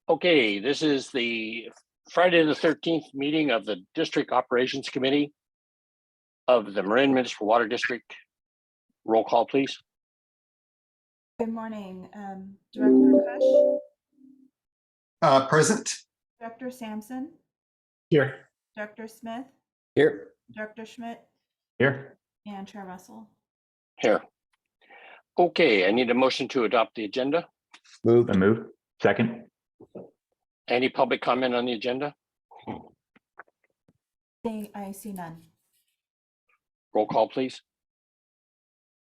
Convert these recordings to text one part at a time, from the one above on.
Okay, this is the Friday the 13th meeting of the District Operations Committee of the Marin Municipal Water District. Roll call, please. Good morning, Director Kush, Present. Director Sampson, Here. Director Smith, Here. Director Schmidt, Here. and Chair Russell. Here. Okay, I need a motion to adopt the agenda. Move. Move. Second. Any public comment on the agenda? I see none. Roll call, please.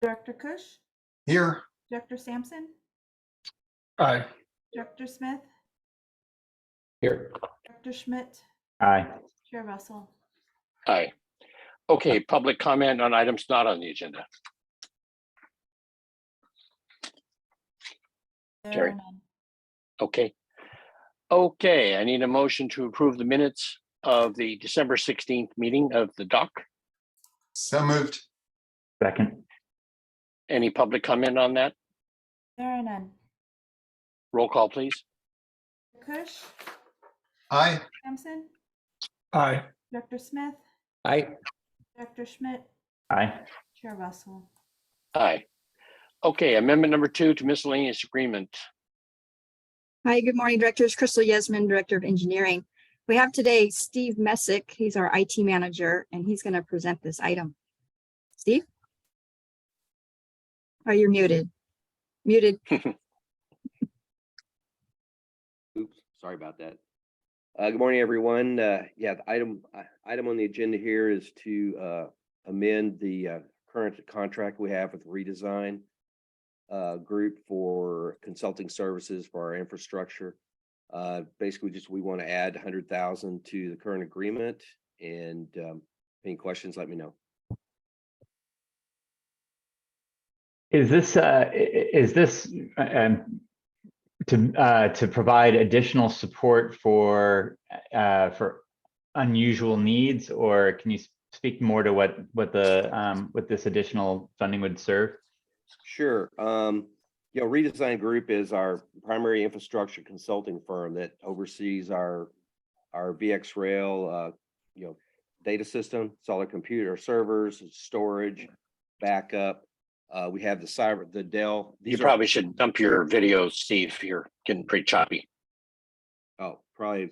Director Kush, Here. Director Sampson, Aye. Director Smith, Here. Director Schmidt, Aye. Chair Russell. Aye. Okay, public comment on items not on the agenda. There Jerry. are none. Okay. Okay, I need a motion to approve the minutes of the December 16th meeting of the DOC. So moved. Second. Any public comment on that? There are none. Roll call, please. Kush, Aye. Sampson, Aye. Director Smith, Aye. Director Schmidt, Aye. Chair Russell. Aye. Okay, amendment number 2 to miscellaneous agreement. Hi, good morning, Directors. Crystal Yesman, Director of Engineering. We have today Steve Messick. He's our IT manager, and he's going to present this item. Steve? Oh, you're muted. Muted. Oops, sorry about that. Good morning, everyone. Yeah, the item on the agenda here is to amend the current contract we have with Redesign Group for consulting services for our infrastructure. Basically, we want to add 100,000 to the current agreement. And any questions, let me know. Is this to provide additional support for unusual needs, or can you speak more to what this additional funding would serve? Sure. Redesign Group is our primary infrastructure consulting firm that oversees our VxRail, data system, solid computer servers, storage, backup. We have the Dell. You probably should dump your video, Steve. You're getting pretty choppy. Oh, probably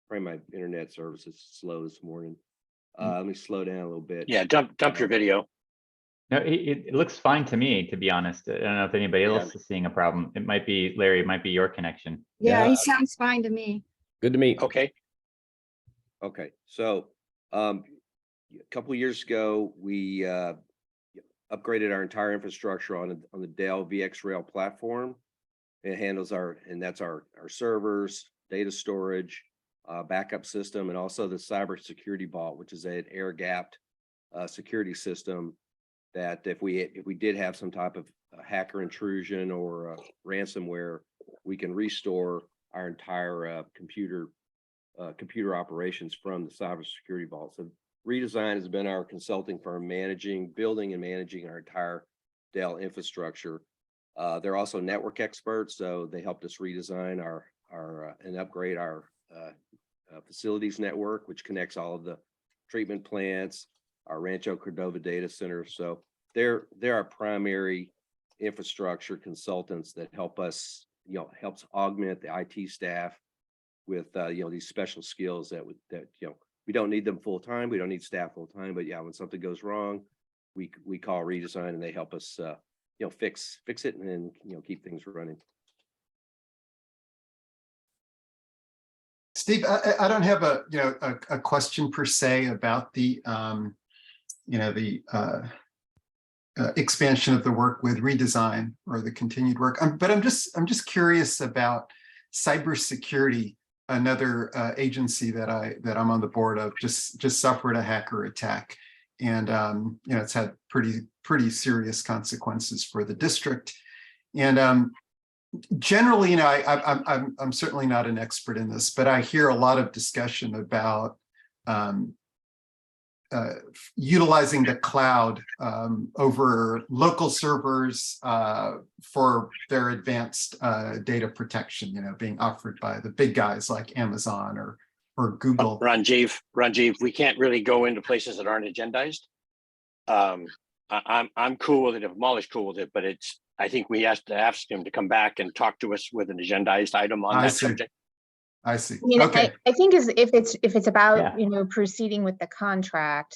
my internet service is slow this morning. Let me slow down a little bit. Yeah, dump your video. No, it looks fine to me, to be honest. I don't know if anybody else is seeing a problem. It might be, Larry, it might be your connection. Yeah, he sounds fine to me. Good to meet. Okay. Okay, so a couple of years ago, we upgraded our entire infrastructure on the Dell VxRail platform. It handles that's our servers, data storage, backup system, and also the cybersecurity vault, which is an air-gapped security system that if we did have some type of hacker intrusion or ransomware, we can restore our entire computer operations from the cybersecurity vault. So Redesign has been our consulting firm building and managing our entire Dell infrastructure. They're also network experts, so they helped us redesign and upgrade our facilities network, which connects all of the treatment plants, our Rancho Cordova data center. So they're our primary infrastructure consultants that help us, helps augment the IT staff with these special skills that we don't need them full time. We don't need staff full time, but when something goes wrong, we call Redesign and they help us fix it and keep things running. Steve, I don't have a question per se about the expansion of the work with Redesign or the continued work. But I'm just curious about cybersecurity. Another agency that I'm on the board of just suffered a hacker attack, and it's had pretty serious consequences for the district. And generally, I'm certainly not an expert in this, but I hear a lot of discussion about utilizing the cloud over local servers for their advanced data protection, being offered by the big guys like Amazon or Google. Ranjiv, we can't really go into places that aren't agendized. I'm cool with it if Molly's cool with it, but I think we have to ask him to come back and talk to us with an agendized item on that subject. I see. I mean, Okay. I think if it's about, Yeah. proceeding with the contract,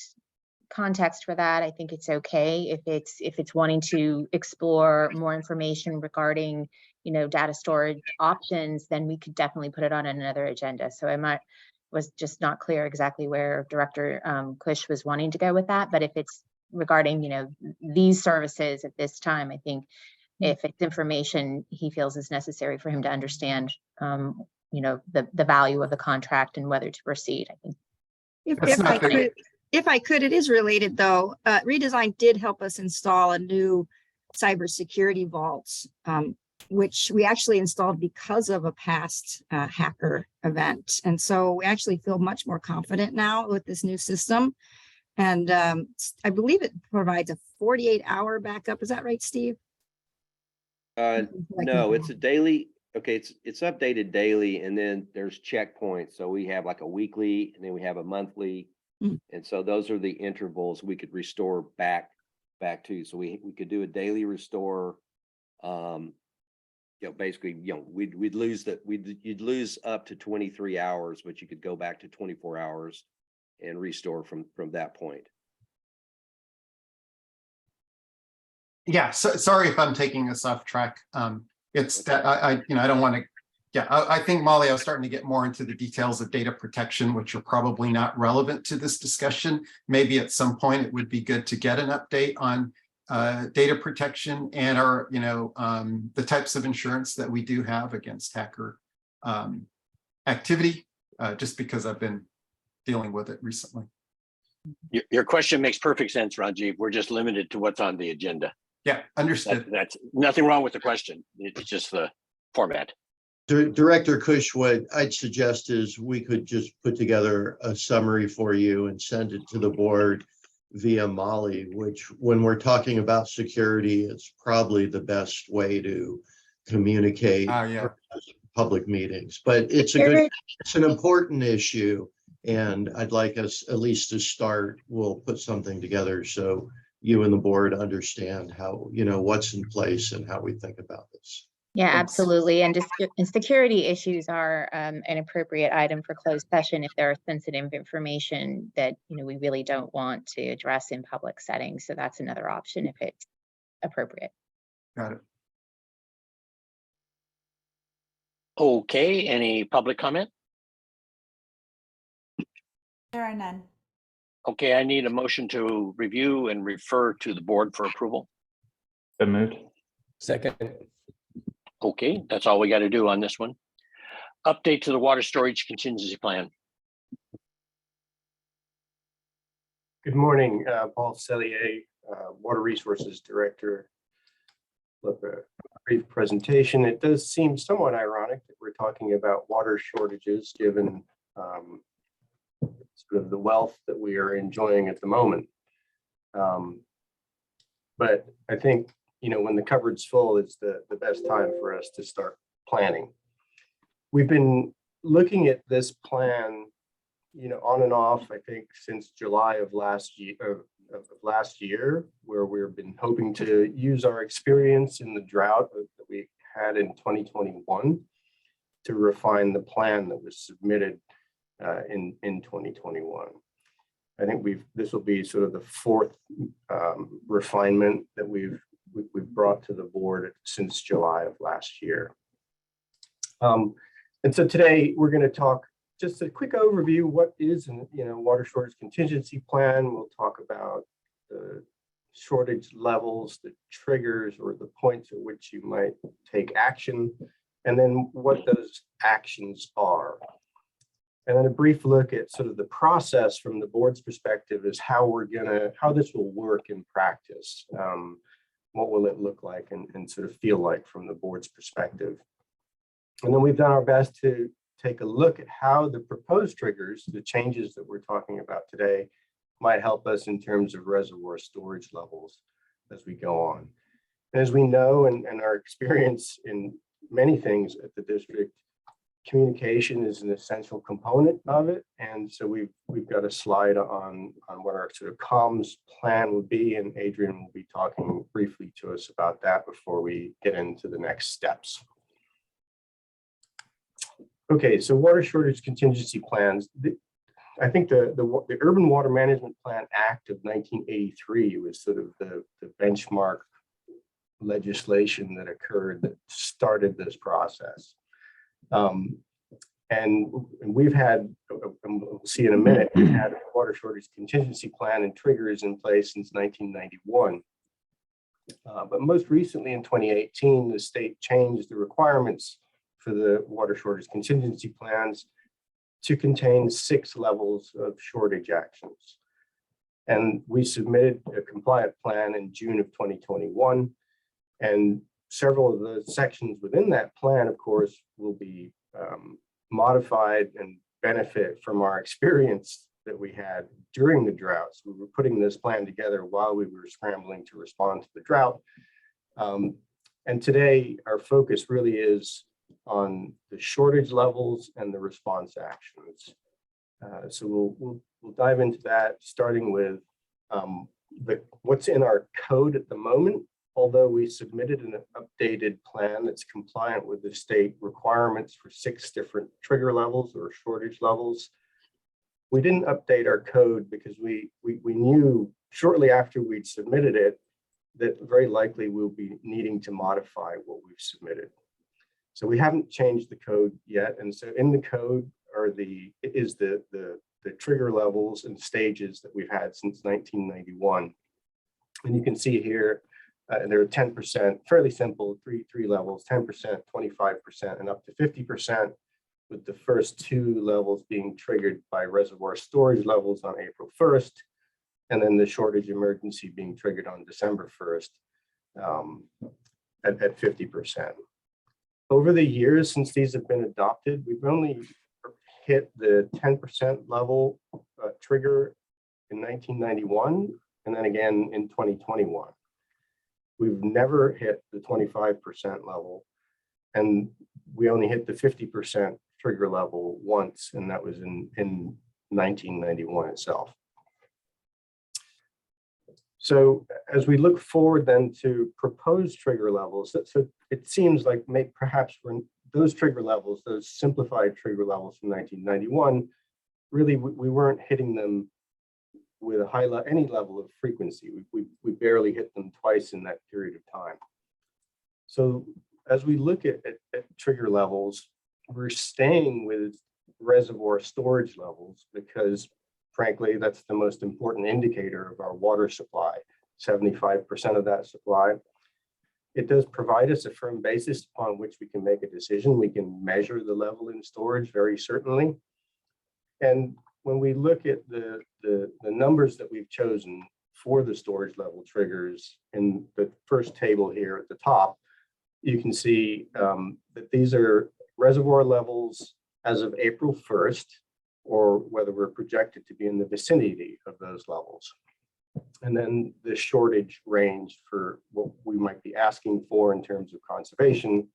context for that, I think it's okay. If it's wanting to explore more information regarding, data storage options, then we could definitely put it on another agenda. So was just not clear exactly where Director Kush was wanting to go with that. But if it's regarding, these services at this time, I think if it's information he feels is necessary for him to understand, the value of the contract and whether to proceed, I think. If I could, it is related though. Redesign did help us install a new cybersecurity vault, which we actually installed because of a past hacker event. And so we actually feel much more confident now with this new system. And I believe it provides a 48-hour backup. Is that right, Steve? No, it's a daily. Okay, it's updated daily, and then there's checkpoints. So we have like a weekly, and then we have a monthly, and so those are the intervals we could restore back to. So we could do a daily restore. Basically, we'd lose that. You'd lose up to 23 hours, but you could go back to 24 hours and restore from that point. Yeah, so sorry if I'm taking us off track. It's that I don't want to. Yeah, I think, Molly, I was starting to get more into the details of data protection, which are probably not relevant to this discussion. Maybe at some point it would be good to get an update on data protection and our, the types of insurance that we do have against hacker activity, just because I've been dealing with it recently. Your question makes perfect sense, Ranjiv. We're just limited to what's on the agenda. Yeah, understood. That's nothing wrong with the question. It's just the format. Director Kush, what I'd suggest is we could just put together a summary for you and send it to the board via Molly, which when we're talking about security, it's probably the best way to communicate public meetings. But it's an important issue, and I'd like us at least to start. We'll put something together so you and the board understand how, what's in place and how we think about this. Yeah, absolutely. And security issues are an appropriate item for closed session if there are sensitive information that, we really don't want to address in public settings. So that's another option if it's appropriate. Got it. Okay, any public comment? There are none. Okay, I need a motion to review and refer to the board for approval. So moved. Second. Okay, that's all we got to do on this one. Update to the water storage contingency plan. Good morning, Paul Sellier, Water Resources Director. Look, a brief presentation. It does seem somewhat ironic that we're talking about water shortages given sort of the wealth that we are enjoying at the moment. But I think, when the cupboard's full, it's the best time for us to start planning. We've been looking at this plan, on and off, I think, since July of last year, where we've been hoping to use our experience in the drought that we had in 2021 to refine the plan that was submitted in 2021. I think this will be sort of the fourth refinement that we've brought to the board since July of last year. And so today we're going to talk just a quick overview. What is water shortage contingency plan? We'll talk about the shortage levels, the triggers or the points at which you might take action, and then what those actions are. And then a brief look at sort of the process from the board's perspective is how this will work in practice. What will it look like and sort of feel like from the board's perspective? And then we've done our best to take a look at how the proposed triggers, the changes that we're talking about today, might help us in terms of reservoir storage levels as we go on. And as we know, and our experience in many things at the district, communication is an essential component of it. And so we've got a slide on what our sort of comms plan would be, and Adrian will be talking briefly to us about that before we get into the next steps. Okay, so water shortage contingency plans. I think the Urban Water Management Plan Act of 1983 was sort of the benchmark legislation that occurred that started this process. And we've had, we'll see in a minute, we've had a water shortage contingency plan and triggers in place since 1991. But most recently in 2018, the state changed the requirements for the water shortage contingency plans to contain 6 levels of shortage actions. And we submitted a compliant plan in June of 2021. And several of the sections within that plan, of course, will be modified and benefit from our experience that we had during the droughts. We were putting this plan together while we were scrambling to respond to the drought. And today, our focus really is on the shortage levels and the response actions. So we'll dive into that, starting with what's in our code at the moment. Although we submitted an updated plan that's compliant with the state requirements for 6 different trigger levels or shortage levels, we didn't update our code because we knew shortly after we'd submitted it that very likely we'll be needing to modify what we've submitted. So we haven't changed the code yet. And so in the code are the trigger levels and stages that we've had since 1991. And you can see here, there are 10%, fairly simple, three levels, 10%, 25%, and up to 50%, with the first 2 levels being triggered by reservoir storage levels on April 1st, and then the shortage emergency being triggered on December 1st at 50%. Over the years since these have been adopted, we've only hit the 10% level trigger in 1991, and then again in 2021. We've never hit the 25% level, and we only hit the 50% trigger level once, and that was in 1991 itself. So as we look forward then to proposed trigger levels, so it seems like perhaps when those trigger levels, those simplified trigger levels from 1991, really we weren't hitting them with a any level of frequency. We barely hit them twice in that period of time. So as we look at trigger levels, we're staying with reservoir storage levels because frankly, that's the most important indicator of our water supply, 75% of that supply. It does provide us a firm basis upon which we can make a decision. We can measure the level in storage very certainly. And when we look at the numbers that we've chosen for the storage level triggers in the first table here at the top, you can see that these are reservoir levels as of April 1st, or whether we're projected to be in the vicinity of those levels. And then the shortage range for what we might be asking for in terms of conservation,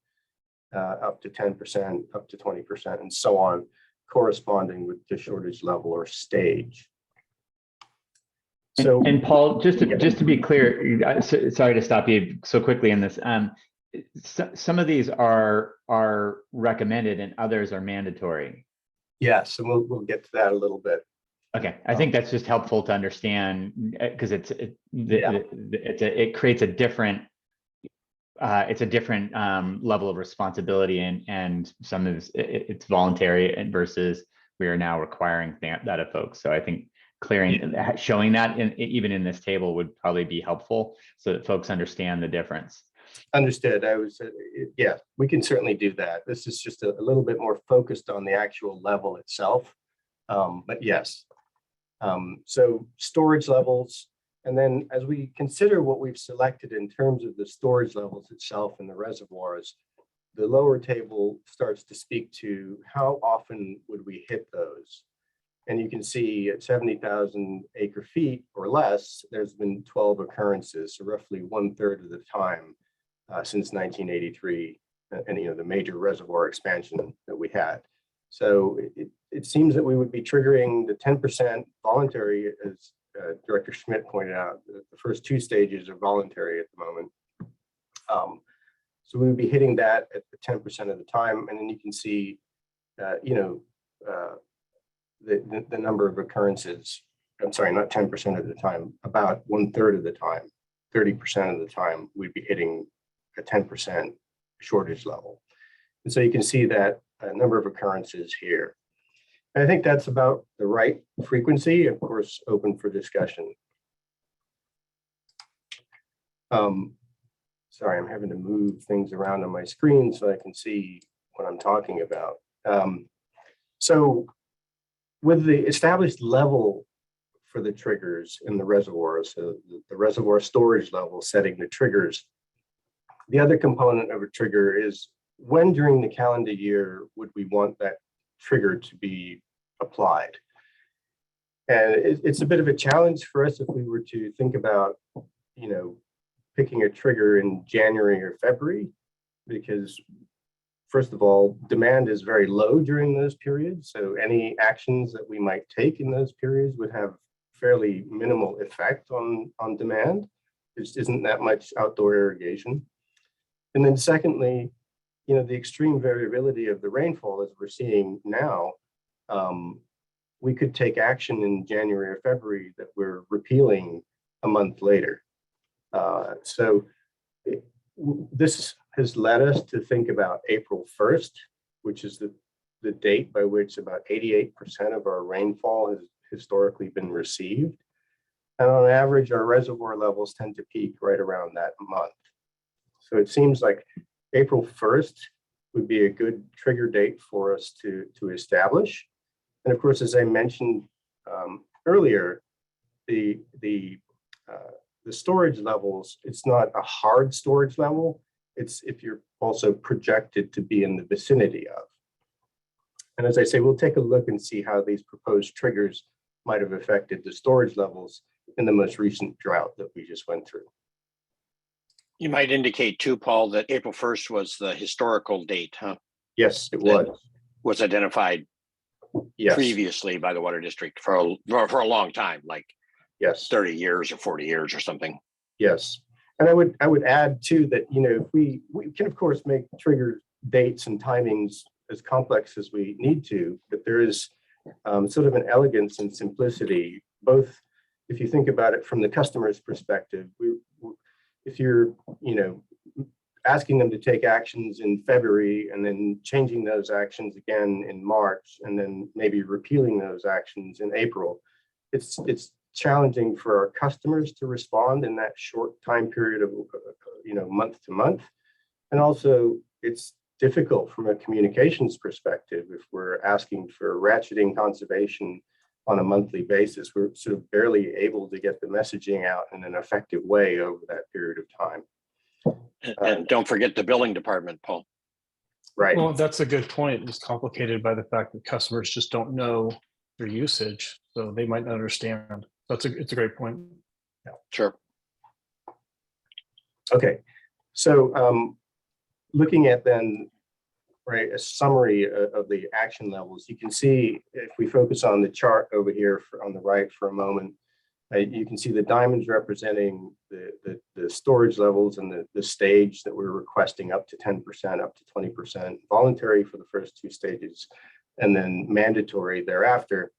up to 10%, up to 20%, and so on, corresponding with the shortage level or stage. So, and Paul, just to be clear, sorry to stop you so quickly in this. Some of these are recommended and others are mandatory. yes, and we'll get to that a little bit. Okay, I think that's just helpful to understand because it creates a different level of responsibility, and some of it's voluntary and versus we are now requiring that of folks. So I think showing that even in this table would probably be helpful so that folks understand the difference. Understood. Yeah, we can certainly do that. This is just a little bit more focused on the actual level itself. But yes, so storage levels. And then as we consider what we've selected in terms of the storage levels itself in the reservoirs, the lower table starts to speak to how often would we hit those. And you can see at 70,000 acre feet or less, there's been 12 occurrences, so roughly 1/3 of the time since 1983, and the major reservoir expansion that we had. So it seems that we would be triggering the 10% voluntary, as Director Schmidt pointed out. The first two stages are voluntary at the moment. So we would be hitting that at the 10% of the time, and then you can see, the number of occurrences. I'm sorry, not 10% of the time, about 1/3 of the time, 30% of the time, we'd be hitting a 10% shortage level. And so you can see that number of occurrences here. And I think that's about the right frequency, of course, open for discussion. Sorry, I'm having to move things around on my screen so I can see what I'm talking about. So with the established level for the triggers in the reservoir, so the reservoir storage level setting the triggers, the other component of a trigger is when during the calendar year would we want that trigger to be applied? And it's a bit of a challenge for us if we were to think about, picking a trigger in January or February, because first of all, demand is very low during those periods. So any actions that we might take in those periods would have fairly minimal effect on demand. There just isn't that much outdoor irrigation. And then secondly, the extreme variability of the rainfall as we're seeing now, we could take action in January or February that we're repealing a month later. This has led us to think about April 1st, which is the date by which about 88% of our rainfall has historically been received. And on average, our reservoir levels tend to peak right around that month. So it seems like April 1st would be a good trigger date for us to establish. And of course, as I mentioned earlier, the storage levels, it's not a hard storage level. It's if you're also projected to be in the vicinity of. And as I say, we'll take a look and see how these proposed triggers might have affected the storage levels in the most recent drought that we just went through. You might indicate too, Paul, that April 1st was the historical date, huh? Yes, it was. Was identified Yes. previously by the Water District for a long time, like Yes. 30 years or 40 years or something. Yes. And I would add too that, if we can of course make trigger dates and timings as complex as we need to, but there is sort of an elegance and simplicity, both if you think about it from the customer's perspective. If you're, asking them to take actions in February and then changing those actions again in March, and then maybe repealing those actions in April, it's challenging for our customers to respond in that short time period of, month to month. And also it's difficult from a communications perspective. If we're asking for ratcheting conservation on a monthly basis, we're sort of barely able to get the messaging out in an effective way over that period of time. And don't forget the billing department, Paul. Right. Well, that's a good point. It's complicated by the fact that customers just don't know their usage, so they might not understand. It's a great point. Sure. Okay. So looking at then, right, a summary of the action levels, you can see if we focus on the chart over here on the right for a moment, you can see the diamonds representing the storage levels and the stage that we're requesting up to 10%, up to 20%, voluntary for the first two stages, and then mandatory thereafter,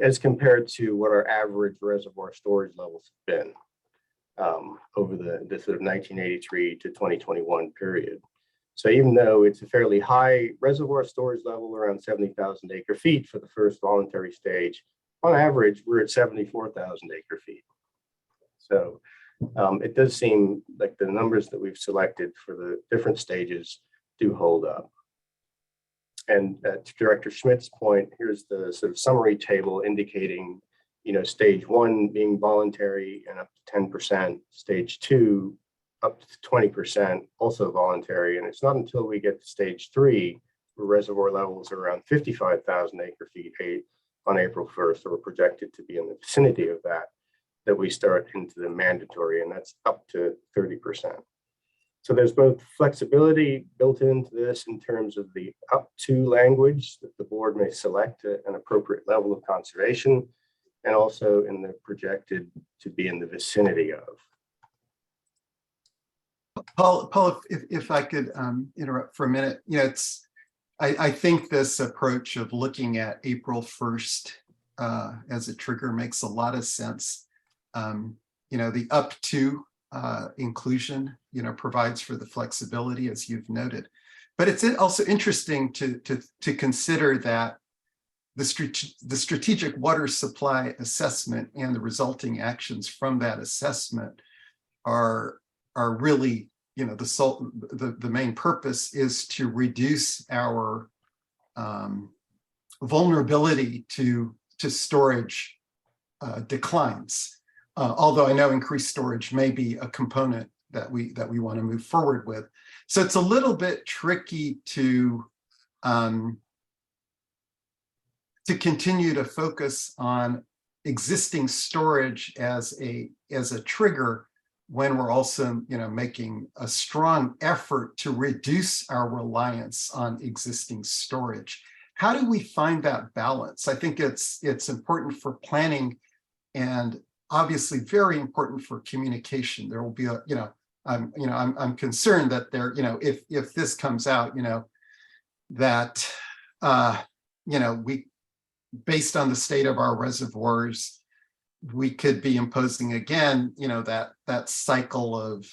as compared to what our average reservoir storage levels have been over the sort of 1983 to 2021 period. So even though it's a fairly high reservoir storage level, around 70,000 acre feet for the first voluntary stage, on average, we're at 74,000 acre feet. So it does seem like the numbers that we've selected for the different stages do hold up. And to Director Schmidt's point, here's the sort of summary table indicating, stage 1 being voluntary and up to 10%, stage 2 up to 20%, also voluntary. And it's not until we get to stage 3 where reservoir levels are around 55,000 acre feet, on April 1st, or projected to be in the vicinity of that, that we start into the mandatory, and that's up to 30%. So there's both flexibility built into this in terms of the up to language that the board may select an appropriate level of conservation, and also in the projected to be in the vicinity of. Paul, if I could interrupt for a minute, I think this approach of looking at April 1st as a trigger makes a lot of sense. The up to inclusion, provides for the flexibility, as you've noted. But it's also interesting to consider that the strategic water supply assessment and the resulting actions from that assessment are really, the main purpose is to reduce our vulnerability to storage declines. Although I know increased storage may be a component that we want to move forward with. So it's a little bit tricky to continue to focus on existing storage as a trigger when we're also making a strong effort to reduce our reliance on existing storage. How do we find that balance? I think it's important for planning and obviously very important for communication. There will be I'm concerned that there, if this comes out, that we, based on the state of our reservoirs, we could be imposing again, that cycle of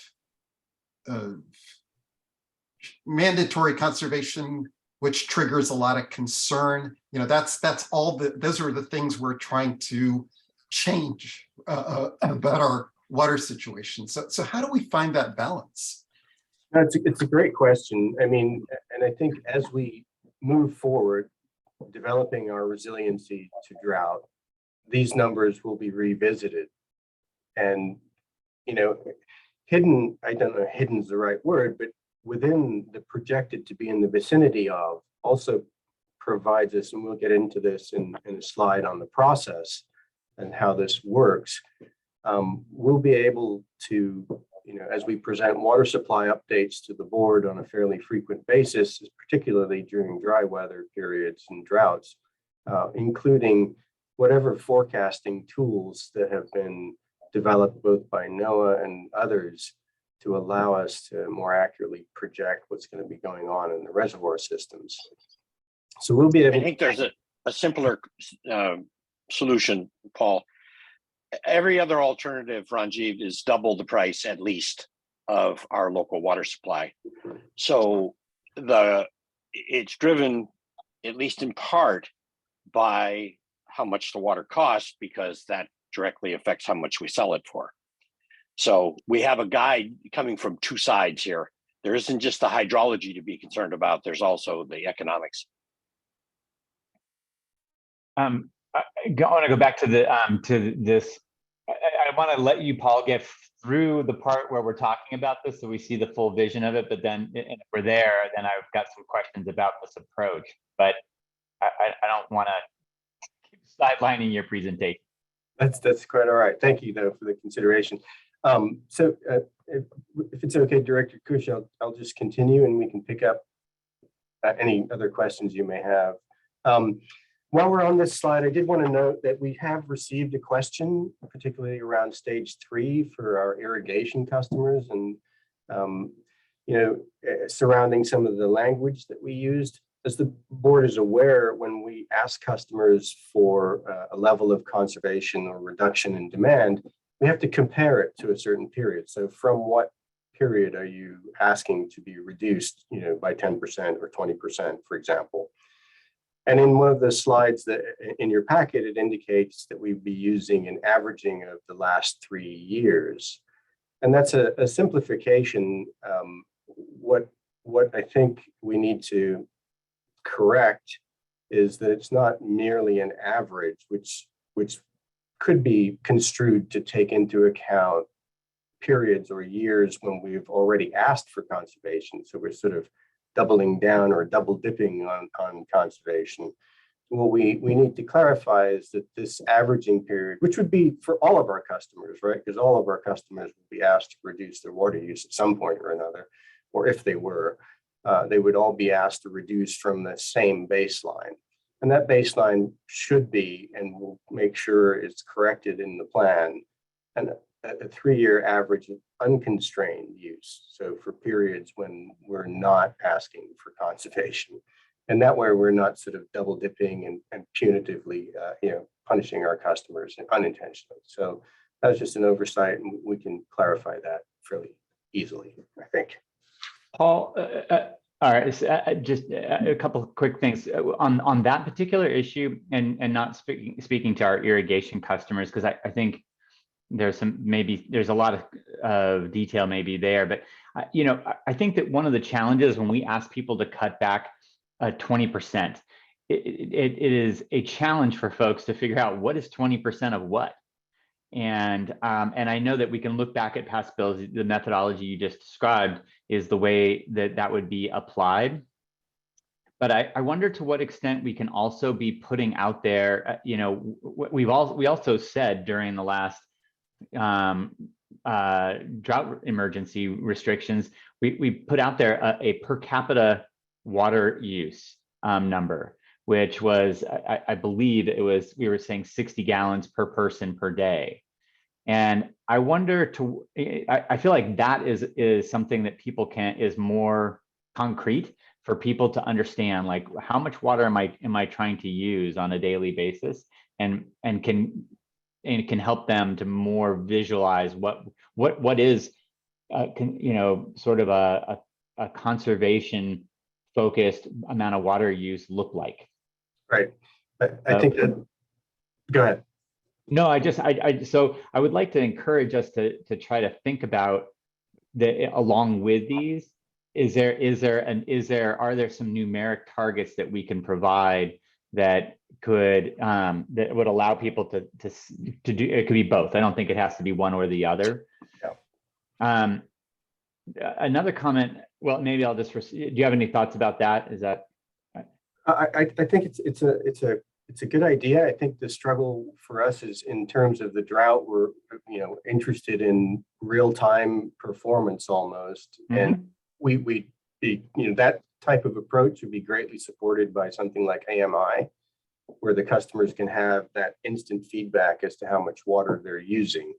mandatory conservation, which triggers a lot of concern. Those are the things we're trying to change about our water situation. So how do we find that balance? It's a great question. I mean, and I think as we move forward, developing our resiliency to drought, these numbers will be revisited. And, hidden, I don't know if hidden is the right word, but within the projected to be in the vicinity of also provides us, and we'll get into this in a slide on the process and how this works. We'll be able to, as we present water supply updates to the board on a fairly frequent basis, particularly during dry weather periods and droughts, including whatever forecasting tools that have been developed both by NOAA and others to allow us to more accurately project what's going to be going on in the reservoir systems. So we'll be able. I think there's a simpler solution, Paul. Every other alternative, Ranjiv, is double the price at least of our local water supply. So it's driven, at least in part, by how much the water costs, because that directly affects how much we sell it for. So we have a guide coming from two sides here. There isn't just the hydrology to be concerned about, there's also the economics. I want to go back to this. I want to let you, Paul, get through the part where we're talking about this so we see the full vision of it. But then if we're there, then I've got some questions about this approach. But I don't want to keep sidelining your presentation. That's quite all right. Thank you, though, for the consideration. So if it's okay, Director Kush, I'll just continue and we can pick up any other questions you may have. While we're on this slide, I did want to note that we have received a question, particularly around stage 3 for our irrigation customers, and surrounding some of the language that we used. As the board is aware, when we ask customers for a level of conservation or reduction in demand, we have to compare it to a certain period. So from what period are you asking to be reduced, by 10% or 20%, for example? And in one of the slides that in your packet, it indicates that we'd be using an averaging of the last 3 years. And that's a simplification. What I think we need to correct is that it's not merely an average, which could be construed to take into account periods or years when we've already asked for conservation. So we're sort of doubling down or double dipping on conservation. what we need to clarify is that this averaging period, which would be for all of our customers, right? Because all of our customers would be asked to reduce their water use at some point or another, or if they were, they would all be asked to reduce from the same baseline. And that baseline should be, and we'll make sure it's corrected in the plan, and a 3-year average of unconstrained use. So for periods when we're not asking for conservation. And that way we're not sort of double dipping and punitively, punishing our customers unintentionally. So that was just an oversight, and we can clarify that fairly easily, I think. Paul, all right, so, just a couple of quick things on that particular issue, and not speaking to our irrigation customers, because I think there's a lot of detail maybe there, but I think that one of the challenges when we ask people to cut back 20%, it is a challenge for folks to figure out what is 20% of what. And I know that we can look back at past bills. The methodology you just described is the way that would be applied. But I wonder to what extent we can also be putting out there, we also said during the last drought emergency restrictions, we put out there a per capita water use number, which was, I believe we were saying 60 gallons per person per day. And I wonder I feel like that is something that people is more concrete for people to understand, like how much water am I trying to use on a daily basis, and can help them to more visualize what is sort of a conservation focused amount of water use look like. Right. I think that, go ahead. No, so I would like to encourage us to try to think about along with these, are there some numeric targets that we can provide that that would allow people to do, it could be both. I don't think it has to be one or the other. Yeah. Another comment, well, maybe I'll just, do you have any thoughts about that? Is that? I think it's a good idea. I think the struggle for us is in terms of the drought, we're interested in real-time performance almost. Mm-hmm. And we that type of approach would be greatly supported by something like AMI, where the customers can have that instant feedback as to how much water they're using.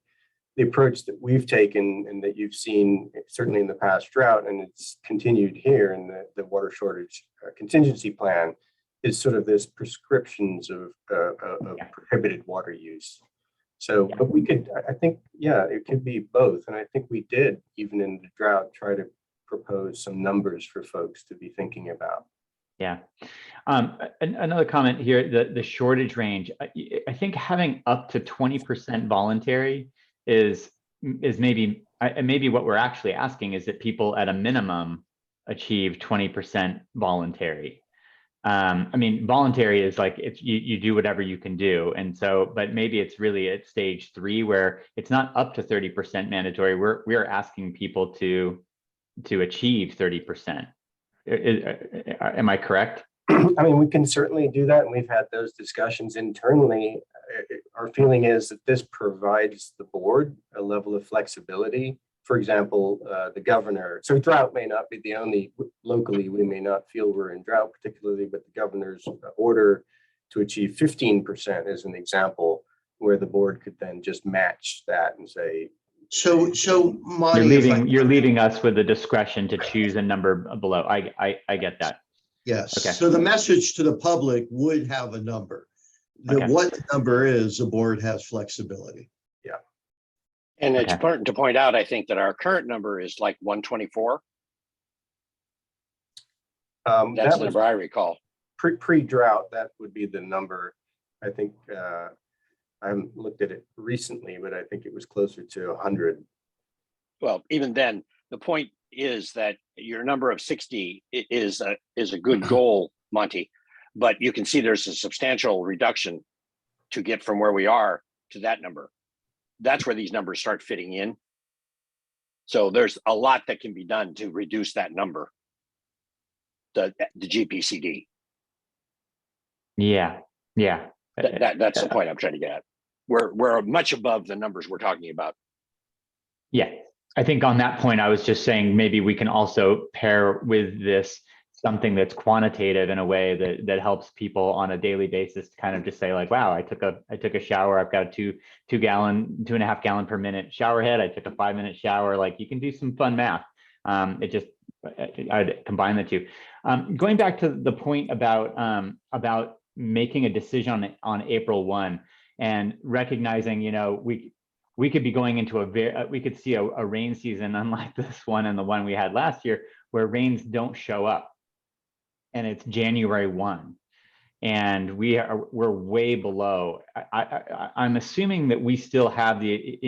The approach that we've taken and that you've seen certainly in the past drought, and it's continued here in the water shortage contingency plan, is sort of this prescriptions of prohibited water use. So, but we could, I think, it could be both. And I think we did, even in the drought, try to propose some numbers for folks to be thinking about. Yeah. Another comment here, the shortage range. I think having up to 20% voluntary is maybe what we're actually asking is that people at a minimum achieve 20% voluntary. Voluntary is like you do whatever you can do. And so, but maybe it's really at stage 3 where it's not up to 30% mandatory. We're asking people to achieve 30%. Am I correct? We can certainly do that. And we've had those discussions internally. Our feeling is that this provides the board a level of flexibility. For example, the governor, so drought may not be the only, locally, we may not feel we're in drought particularly, but the governor's order to achieve 15% is an example where the board could then just match that and say. So Monty, you're leaving us with the discretion to choose a number below. I get that. yes. Okay. So the message to the public would have a number. Okay. What the number is, the board has flexibility. And it's Okay. important to point out, I think, that our current number is like 124. That's That the was number I recall. pre-drought, that would be the number. I think, I haven't looked at it recently, but I think it was closer to 100. Well, even then, the point is that your number of 60 is a good goal, Monty, but you can see there's a substantial reduction to get from where we are to that number. That's where these numbers start fitting in. So there's a lot that can be done to reduce that number, the GPCD. Yeah, yeah. That's the point I'm trying to get at. We're much above the numbers we're talking about. Yeah, I think on that point, I was just saying maybe we can also pair with this something that's quantitative in a way that helps people on a daily basis to kind of just say like, wow, I took a shower. I've got a 2.5 gallon per minute shower head. I took a 5-minute shower. Like you can do some fun math. I'd combine the two. Going back to the point about making a decision on April 1 and recognizing, we could be going into we could see a rain season unlike this one and the one we had last year, where rains don't show up, and it's January 1, and we're way below. I'm assuming that we still have the,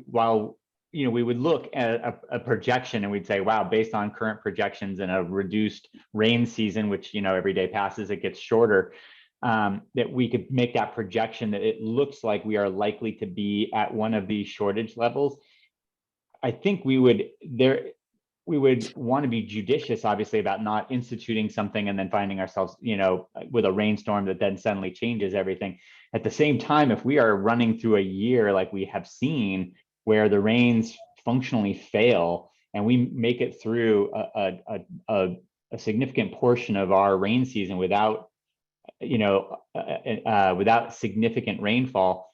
while we would look at a projection and we'd say, wow, based on current projections and a reduced rain season, which every day passes, it gets shorter. That we could make that projection that it looks like we are likely to be at one of these shortage levels. I think we would want to be judicious, obviously, about not instituting something and then finding ourselves, with a rainstorm that then suddenly changes everything. At the same time, if we are running through a year like we have seen, where the rains functionally fail and we make it through a significant portion of our rain season without without significant rainfall,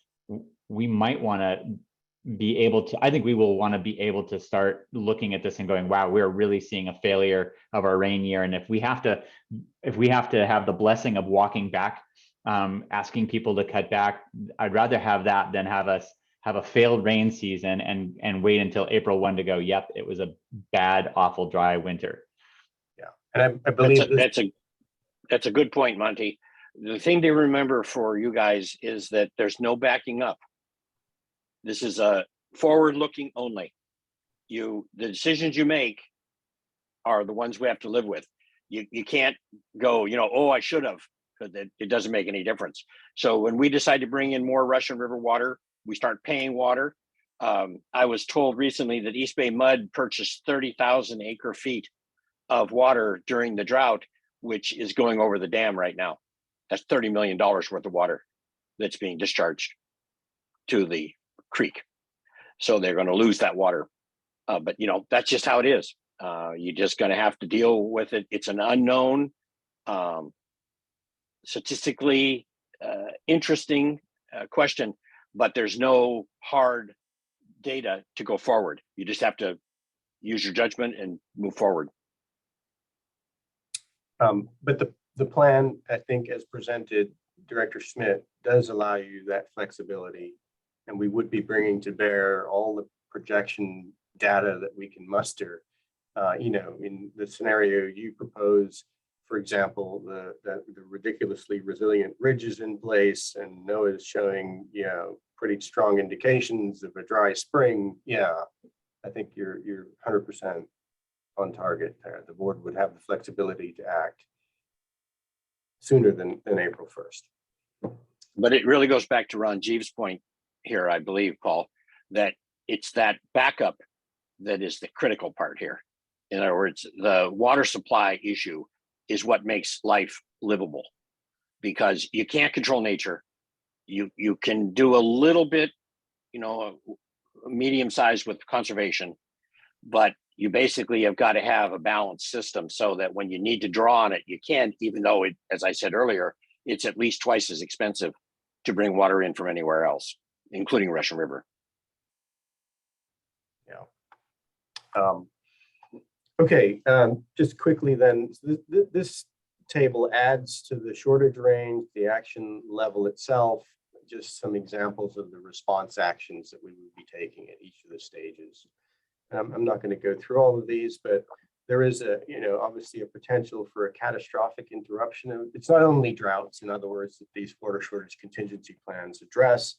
we might want to be able to, I think we will want to be able to start looking at this and going, wow, we're really seeing a failure of our rain year. And if we have to have the blessing of walking back, asking people to cut back, I'd rather have that than have us have a failed rain season and wait until April 1 to go, yep, it was a bad, awful, dry winter. Yeah, and I believe that's a good point, Monty. The thing to remember for you guys is that there's no backing up. This is a forward-looking only. The decisions you make are the ones we have to live with. You can't go, oh, I should have, because it doesn't make any difference. So when we decide to bring in more Russian River water, we start paying water. I was told recently that East Bay Mud purchased 30,000 acre feet of water during the drought, which is going over the dam right now. That's $30 million worth of water that's being discharged to the creek. So they're going to lose that water. But that's just how it is. You're just going to have to deal with it. It's an unknown, statistically interesting question, but there's no hard data to go forward. You just have to use your judgment and move forward. But the plan, I think, as presented, Director Schmidt, does allow you that flexibility, and we would be bringing to bear all the projection data that we can muster. In the scenario you propose, for example, the ridiculously resilient ridges in place, and NOAA is showing pretty strong indications of a dry spring. Yeah, I think you're 100% on target there. The board would have the flexibility to act sooner than April 1st. But it really goes back to Ron Jeeves' point here, I believe, Paul, that it's that backup that is the critical part here. In other words, the water supply issue is what makes life livable, because you can't control nature. You can do a little bit, medium size with conservation, but you basically have got to have a balanced system so that when you need to draw on it, you can, even though it, as I said earlier, it's at least twice as expensive to bring water in from anywhere else, including Russian River. Yeah. Okay, just quickly then, this table adds to the shortage range, the action level itself, just some examples of the response actions that we would be taking at each of the stages. I'm not going to go through all of these, but there is obviously a potential for a catastrophic interruption. It's not only droughts, in other words, that these water shortage contingency plans address.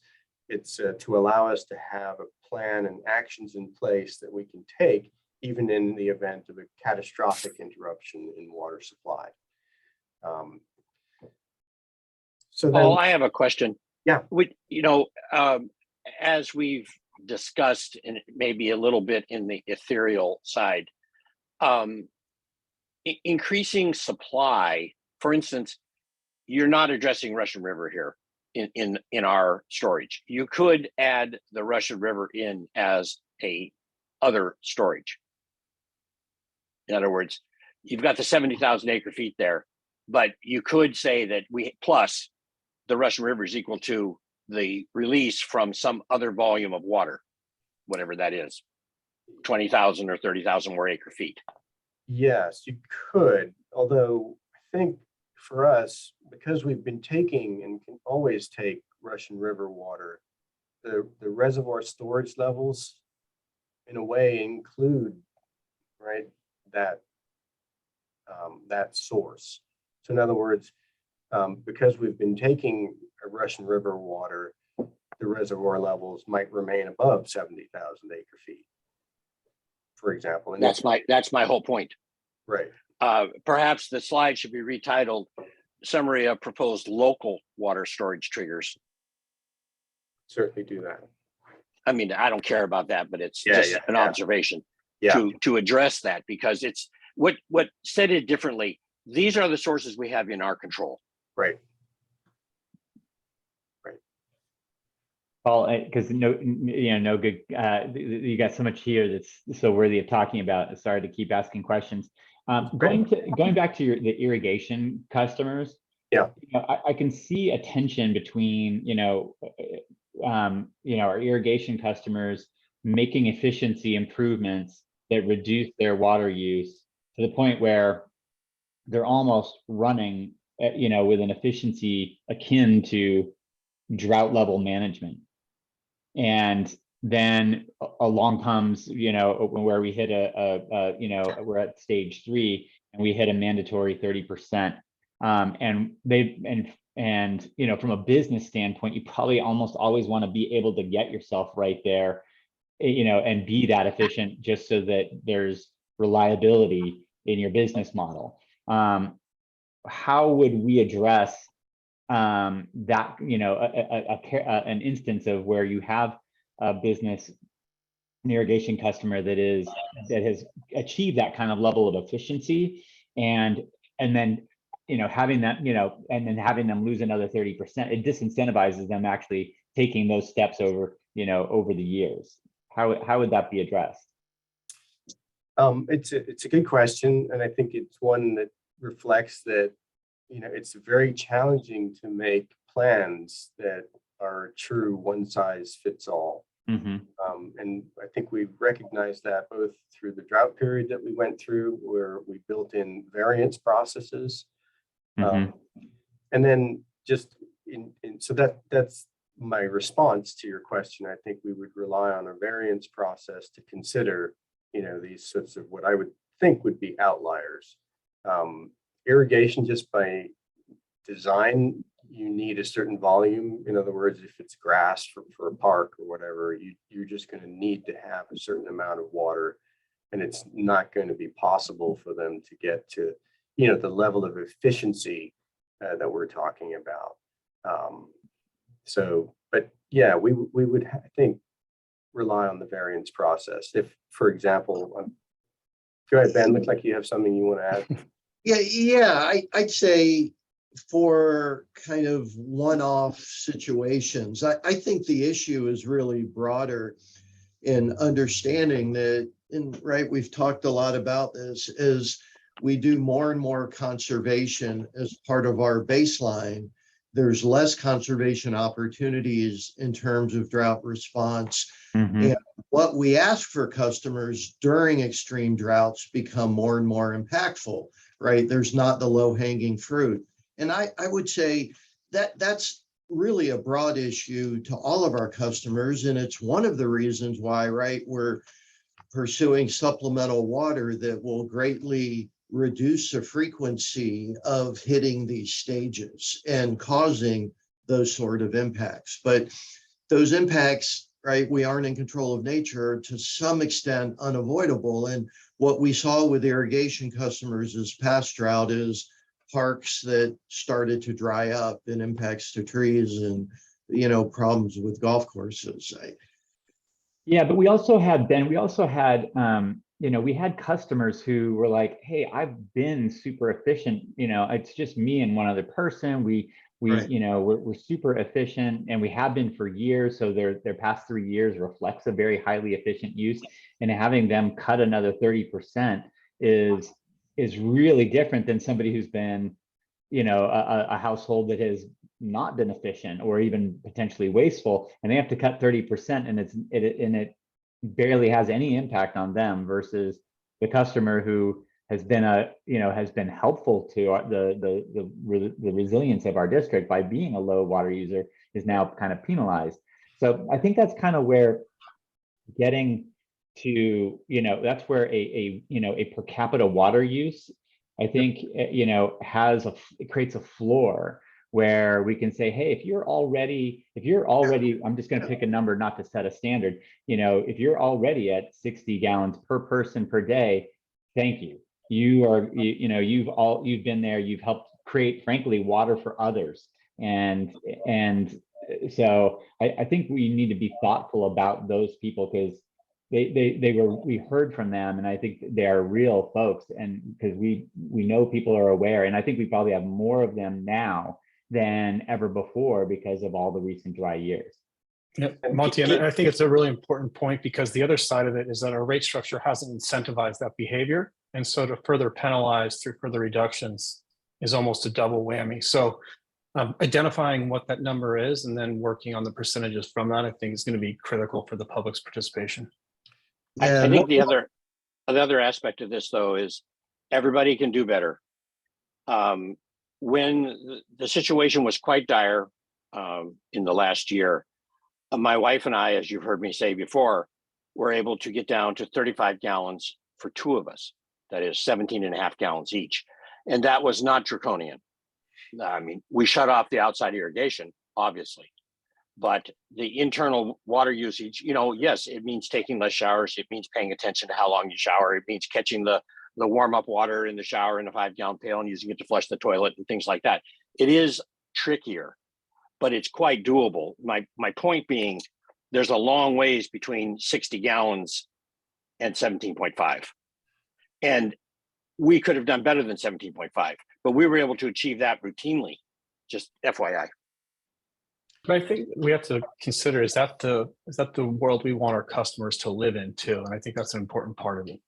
It's to allow us to have a plan and actions in place that we can take even in the event of a catastrophic interruption in water supply. So then, I have a question. Yeah. As we've discussed, and maybe a little bit in the ethereal side, increasing supply, for instance, you're not addressing Russian River here in our storage. You could add the Russian River in as a other storage. In other words, you've got the 70,000 acre feet there, but you could say that we plus the Russian River is equal to the release from some other volume of water, whatever that is, 20,000 or 30,000 more acre feet. Yes, you could, although I think for us, because we've been taking and can always take Russian River water, the reservoir storage levels in a way include, right, that that source. So in other words, because we've been taking a Russian River water, the reservoir levels might remain above 70,000 acre feet, for example. And That's my whole point. right. Perhaps the slide should be retitled "Summary of Proposed Local Water Storage Triggers." Certainly do that. I mean, I don't care about that, but it's Yeah, just yeah, an yeah. observation Yeah. to address that, because it's what said it differently. These are the sources we have in our control. Right. Paul, because no good. You got so much here that's so worthy of talking about. Sorry to keep asking questions. Going back to the irrigation customers. Yeah. I can see a tension between our irrigation customers making efficiency improvements that reduce their water use to the point where they're almost running, with an efficiency akin to drought level management. And then along comes, where we hit we're at stage 3 and we hit a mandatory 30%. And from a business standpoint, you probably almost always want to be able to get yourself right there, and be that efficient just so that there's reliability in your business model. How would we address that, an instance of where you have a business, an irrigation customer that has achieved that kind of level of efficiency, and then having that, and then having them lose another 30%, it disincentivizes them actually taking those steps over the years. How would that be addressed? It's a good question, and I think it's one that reflects that it's very challenging to make plans that are true one size fits all. Mm-hmm. And I think we recognize that both through the drought period that we went through, where we built in variance processes, Mm-hmm. and then just so that's my response to your question. I think we would rely on a variance process to consider these sorts of what I would think would be outliers. Irrigation, just by design, you need a certain volume. In other words, if it's grass for a park or whatever, you're just going to need to have a certain amount of water, and it's not going to be possible for them to get to the level of efficiency that we're talking about. But yeah, we would, I think, rely on the variance process. If, for example, go ahead, Ben, looks like you have something you want to add. Yeah, I'd say for kind of one-off situations, I think the issue is really broader in understanding that, we've talked a lot about this, as we do more and more conservation as part of our baseline, there's less conservation opportunities in terms of drought response. Mm-hmm. And what we ask for customers during extreme droughts become more and more impactful, right? There's not the low-hanging fruit. And I would say that that's really a broad issue to all of our customers. And it's one of the reasons why, we're pursuing supplemental water that will greatly reduce the frequency of hitting these stages and causing those sort of impacts. But those impacts, we aren't in control of nature, to some extent unavoidable. And what we saw with irrigation customers this past drought is parks that started to dry up and impacts to trees and, problems with golf courses. Yeah, but we also had, Ben, we had customers who were like, hey, I've been super efficient, it's just me and one other person. Right. We're super efficient and we have been for years. So their past 3 years reflects a very highly efficient use, and having them cut another 30% is really different than somebody who's been, a household that has not been efficient or even potentially wasteful, and they have to cut 30%, and it barely has any impact on them versus the customer who has been helpful to the resilience of our district by being a low water user is now kind of penalized. So I think that's kind of where getting to, that's where a per capita water use, I think, it creates a floor where we can say, hey, if you're already, I'm just going to pick a number, not to set a standard, if you're already at 60 gallons per person per day, thank you. You've been there, you've helped create, frankly, water for others. And so I think we need to be thoughtful about those people, because we heard from them, and I think they are real folks, and because we know people are aware, and I think we probably have more of them now than ever before because of all the recent dry years. Yeah, Monty, and I think it's a really important point, because the other side of it is that our rate structure hasn't incentivized that behavior. And so to further penalize through further reductions is almost a double whammy. So identifying what that number is and then working on the percentages from that, I think, is going to be critical for the public's participation. I think the other aspect of this, though, is everybody can do better. When the situation was quite dire in the last year, my wife and I, as you've heard me say before, were able to get down to 35 gallons for 2 of us. That is 17.5 gallons each. And that was not draconian. I mean, we shut off the outside irrigation, obviously, but the internal water usage, yes, it means taking less showers. It means paying attention to how long you shower. It means catching the warm up water in the shower in a 5-gallon pail and using it to flush the toilet and things like that. It is trickier, but it's quite doable. My point being, there's a long ways between 60 gallons and 17.5. And we could have done better than 17.5, but we were able to achieve that routinely, just FYI. But I think we have to consider, is that the world we want our customers to live in too? And I think that's an important part of it.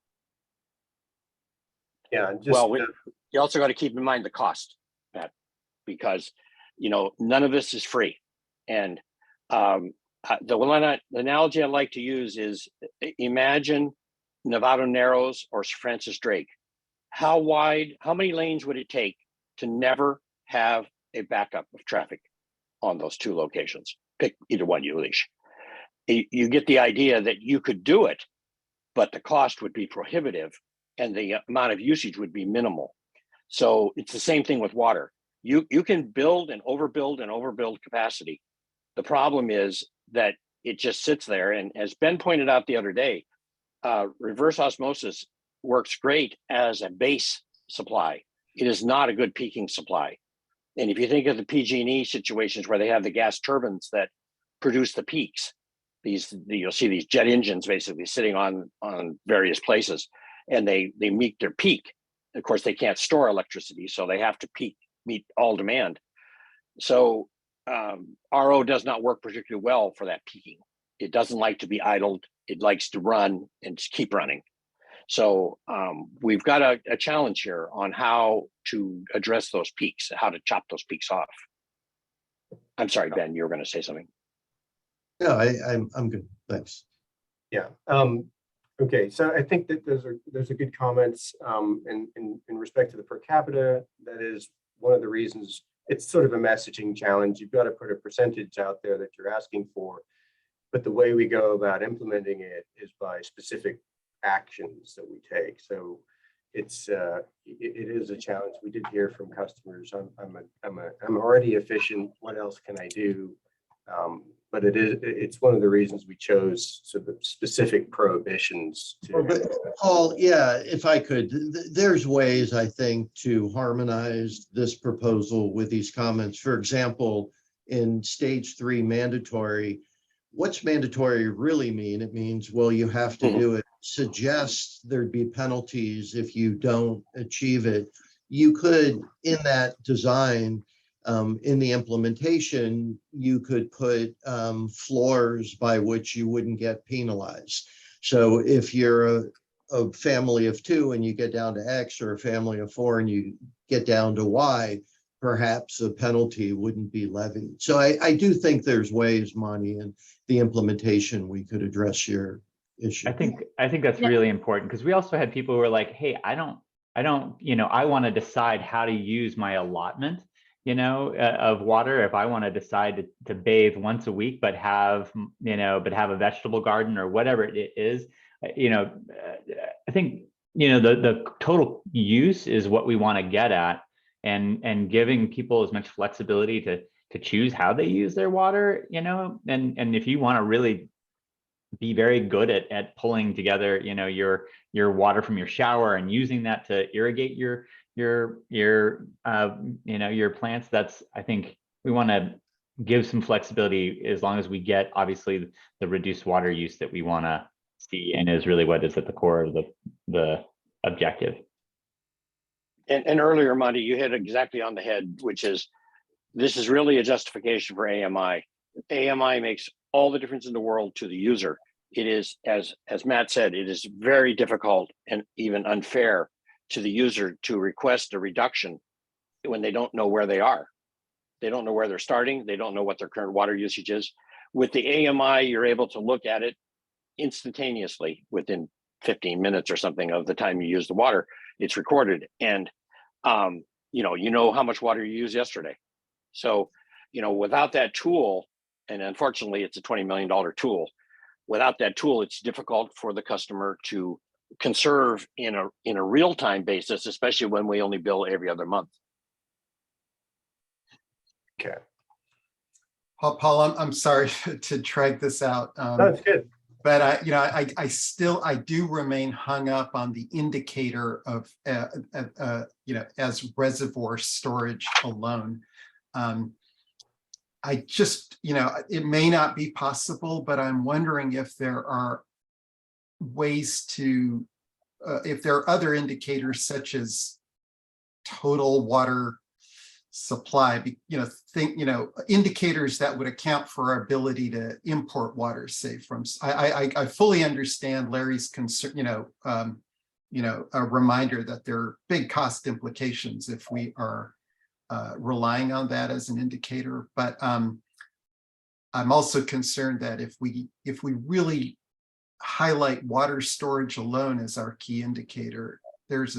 Yeah. You also got to keep in mind the cost, Pat, because none of this is free. And the analogy I like to use is, imagine Nevada Narrows or Francis Drake. How many lanes would it take to never have a backup of traffic on those 2 locations? Pick either one you wish. You get the idea that you could do it, but the cost would be prohibitive and the amount of usage would be minimal. So it's the same thing with water. You can build and overbuild capacity. The problem is that it just sits there. And as Ben pointed out the other day, reverse osmosis works great as a base supply. It is not a good peaking supply. And if you think of the PG&E situations where they have the gas turbines that produce the peaks, you'll see these jet engines basically sitting on various places, and they meet their peak. Of course, they can't store electricity, so they have to meet all demand. So RO does not work particularly well for that peaking. It doesn't like to be idled. It likes to run and just keep running. So we've got a challenge here on how to address those peaks, how to chop those peaks off. I'm sorry, Ben, you were going to say something. No, I'm good. Thanks. Yeah. Okay. So I think that those are good comments. In respect to the per capita, that is one of the reasons it's sort of a messaging challenge. You've got to put a percentage out there that you're asking for, but the way we go about implementing it is by specific actions that we take. So it is a challenge. We did hear from customers, I'm already efficient, what else can I do? But it's one of the reasons we chose sort of specific prohibitions to. But Paul, yeah, if I could, there's ways, I think, to harmonize this proposal with these comments. For example, in stage 3 mandatory, what's mandatory really mean? It means, well, you have to do it suggest there'd be penalties if you don't achieve it. You could, in that design, in the implementation, you could put floors by which you wouldn't get penalized. So if you're a family of 2 and you get down to X, or a family of 4 and you get down to Y, perhaps a penalty wouldn't be levied. So I do think there's ways, Monty, in the implementation we could address your issue. I think that's Yeah. really important, because we also had people who were like, hey, I don't, I want to decide how to use my allotment, of water. If I want to decide to bathe once a week, but have a vegetable garden or whatever it is, I think, the total use is what we want to get at, and giving people as much flexibility to choose how they use their water, and if you want to really be very good at pulling together, your water from your shower and using that to irrigate your plants. That's, I think we want to give some flexibility, as long as we get, obviously, the reduced water use that we want to see, and is really what is at the core of the objective. And earlier, Monty, you hit exactly on the head, which is, this is really a justification for AMI. AMI makes all the difference in the world to the user. It is, as Matt said, it is very difficult and even unfair to the user to request a reduction when they don't know where they are. They don't know where they're starting. They don't know what their current water usage is. With the AMI, you're able to look at it instantaneously within 15 minutes or something of the time you use the water. It's recorded, and you know how much water you used yesterday. So, without that tool, and unfortunately it's a $20 million tool, without that tool, it's difficult for the customer to conserve in a real-time basis, especially when we only bill every other month. Okay, Paul, I'm sorry to drag this out. that's good. But I do remain hung up on the indicator of, as reservoir storage alone. I just, it may not be possible, but I'm wondering if there are ways to, if there are other indicators such as total water supply, indicators that would account for our ability to import water, say from, I fully understand Larry's concern, a reminder that there are big cost implications if we are relying on that as an indicator. But I'm also concerned that if we really highlight water storage alone as our key indicator, there's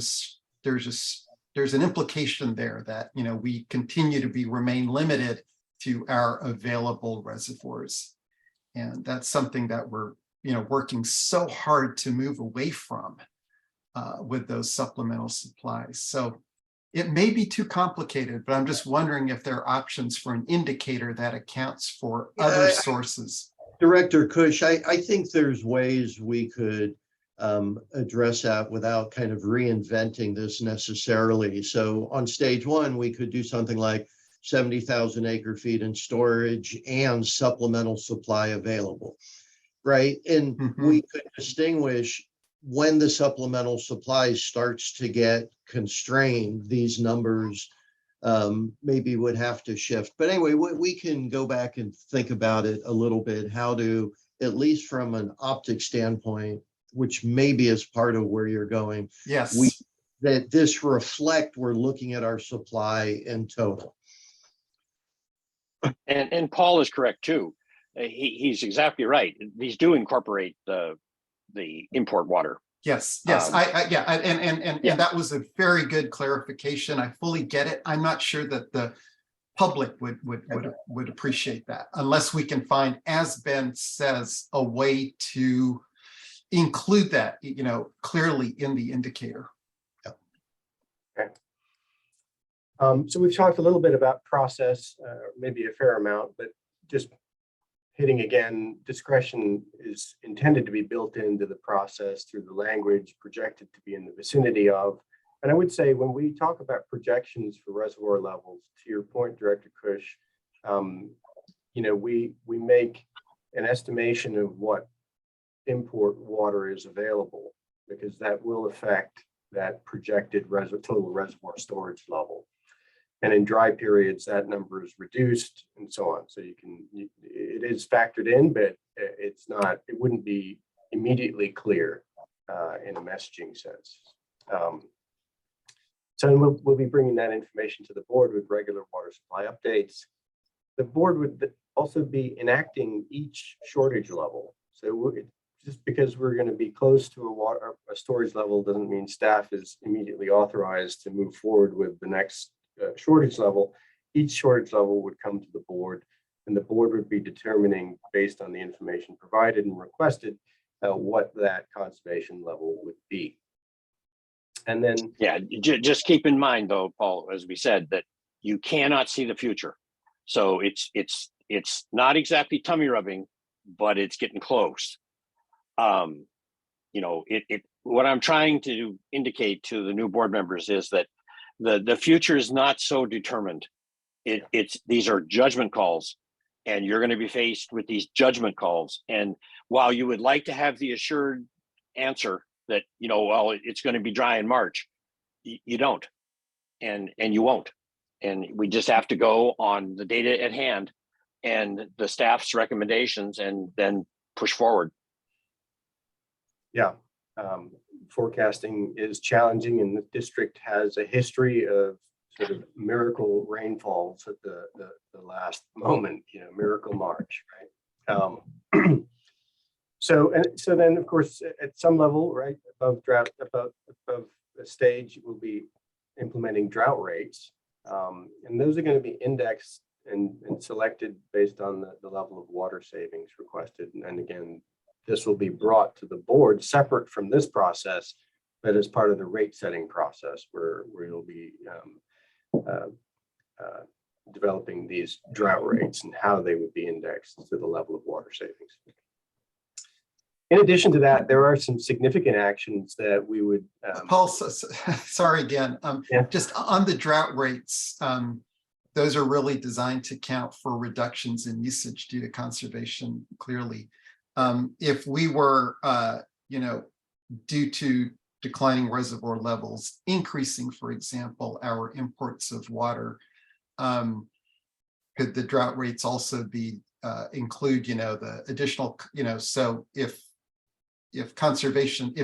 an implication there that we continue to remain limited to our available reservoirs, and that's something that we're working so hard to move away from with those supplemental supplies. So it may be too complicated, but I'm just wondering if there are options for an indicator that accounts for other sources. Director Kush, I think there's ways we could address that without kind of reinventing this necessarily. So on stage 1, we could do something like 70,000 acre feet in storage and supplemental supply available, right? And we could distinguish when the supplemental supply starts to get constrained, these numbers maybe would have to shift. But anyway, we can go back and think about it a little bit, how to, at least from an optics standpoint, which maybe is part of where you're going. Yes. That this reflect, we're looking at our supply in total. And Paul is correct too. He's exactly right. These do incorporate the import water. Yes. And that was a very good clarification. I fully get it. I'm not sure that the public would appreciate that unless we can find, as Ben says, a way to include that, clearly in the indicator. Okay. So we've talked a little bit about process, maybe a fair amount, but just hitting again, discretion is intended to be built into the process through the language projected to be in the vicinity of. And I would say when we talk about projections for reservoir levels, to your point, Director Kush, we make an estimation of what import water is available, because that will affect that projected total reservoir storage level. And in dry periods, that number is reduced and so on. So it is factored in, but it's not, it wouldn't be immediately clear in a messaging sense. So we'll be bringing that information to the board with regular water supply updates. The board would also be enacting each shortage level. So just because we're going to be close to a storage level doesn't mean staff is immediately authorized to move forward with the next shortage level. Each shortage level would come to the board, and the board would be determining, based on the information provided and requested, what that conservation level would be. And then, Yeah, just keep in mind though, Paul, as we said, that you cannot see the future. So it's not exactly tummy rubbing, but it's getting close. You know, what I'm trying to indicate to the new board members is that the future is not so determined. These are judgment calls, and you're going to be faced with these judgment calls. And while you would like to have the assured answer that, you know, well, it's going to be dry in March, you don't, and you won't. And we just have to go on the data at hand and the staff's recommendations, and then push forward. yeah, forecasting is challenging, and the district has a history of sort of miracle rainfalls at the last moment, you know, miracle March, right? So then, of course, at some level, right, above the stage, we'll be implementing drought rates. And those are going to be indexed and selected based on the level of water savings requested. And again, this will be brought to the board separate from this process, but as part of the rate setting process, where you'll be developing these drought rates and how they would be indexed to the level of water savings. In addition to that, there are some significant actions that we would. Paul, sorry again. Yeah. Just on the drought rates, those are really designed to count for reductions in usage due to conservation, clearly. If we were, you know, due to declining reservoir levels, increasing, for example, our imports of water, could the drought rates also be include, you know, the additional, you know, so if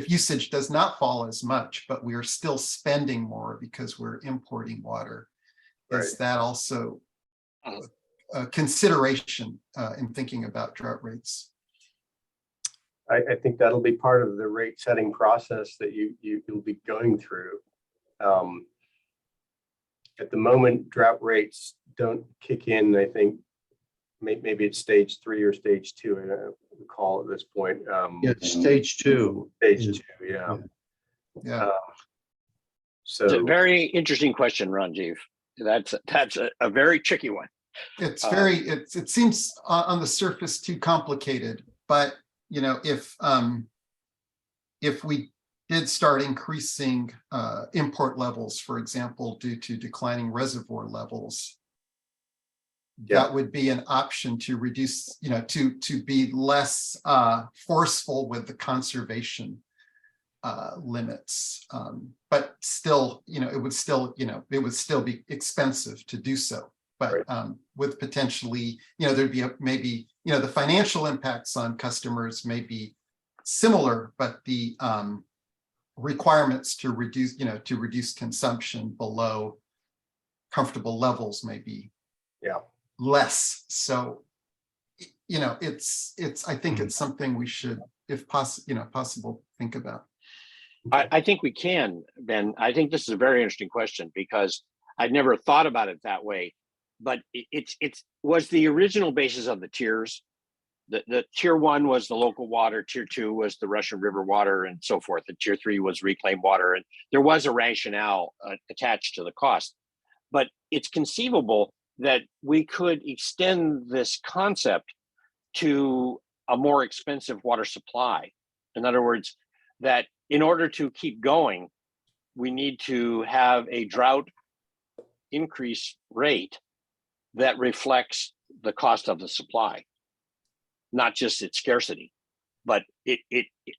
usage does not fall as much, but we are still spending more because we're importing water, is that also a consideration in thinking about drought rates? I think that'll be part of the rate setting process that you'll be going through. At the moment, drought rates don't kick in. I think maybe it's stage 3 or stage 2. I don't recall at this point. Yeah, stage 2. Stage 2, yeah. Yeah. So It's a very interesting question, Ranjiv. That's a very tricky one. It's very, it seems on the surface too complicated, but you know, if we did start increasing import levels, for example, due to declining reservoir levels, that would be an option to reduce, you know, to be less forceful with the conservation limits. But still, you know, it would still be expensive to do so. But with potentially, you know, there'd be maybe, you know, the financial impacts on customers may be similar, but the requirements to reduce, you know, to reduce consumption below comfortable levels may be less. So, you know, I think it's something we should, if possible, think about. I think we can, Ben. I think this is a very interesting question because I'd never thought about it that way. But it was the original basis of the tiers. The tier 1 was the local water, tier 2 was the Russian River water, and so forth. And tier 3 was reclaimed water, and there was a rationale attached to the cost. But it's conceivable that we could extend this concept to a more expensive water supply. In other words, that in order to keep going, we need to have a drought increase rate that reflects the cost of the supply, not just its scarcity. But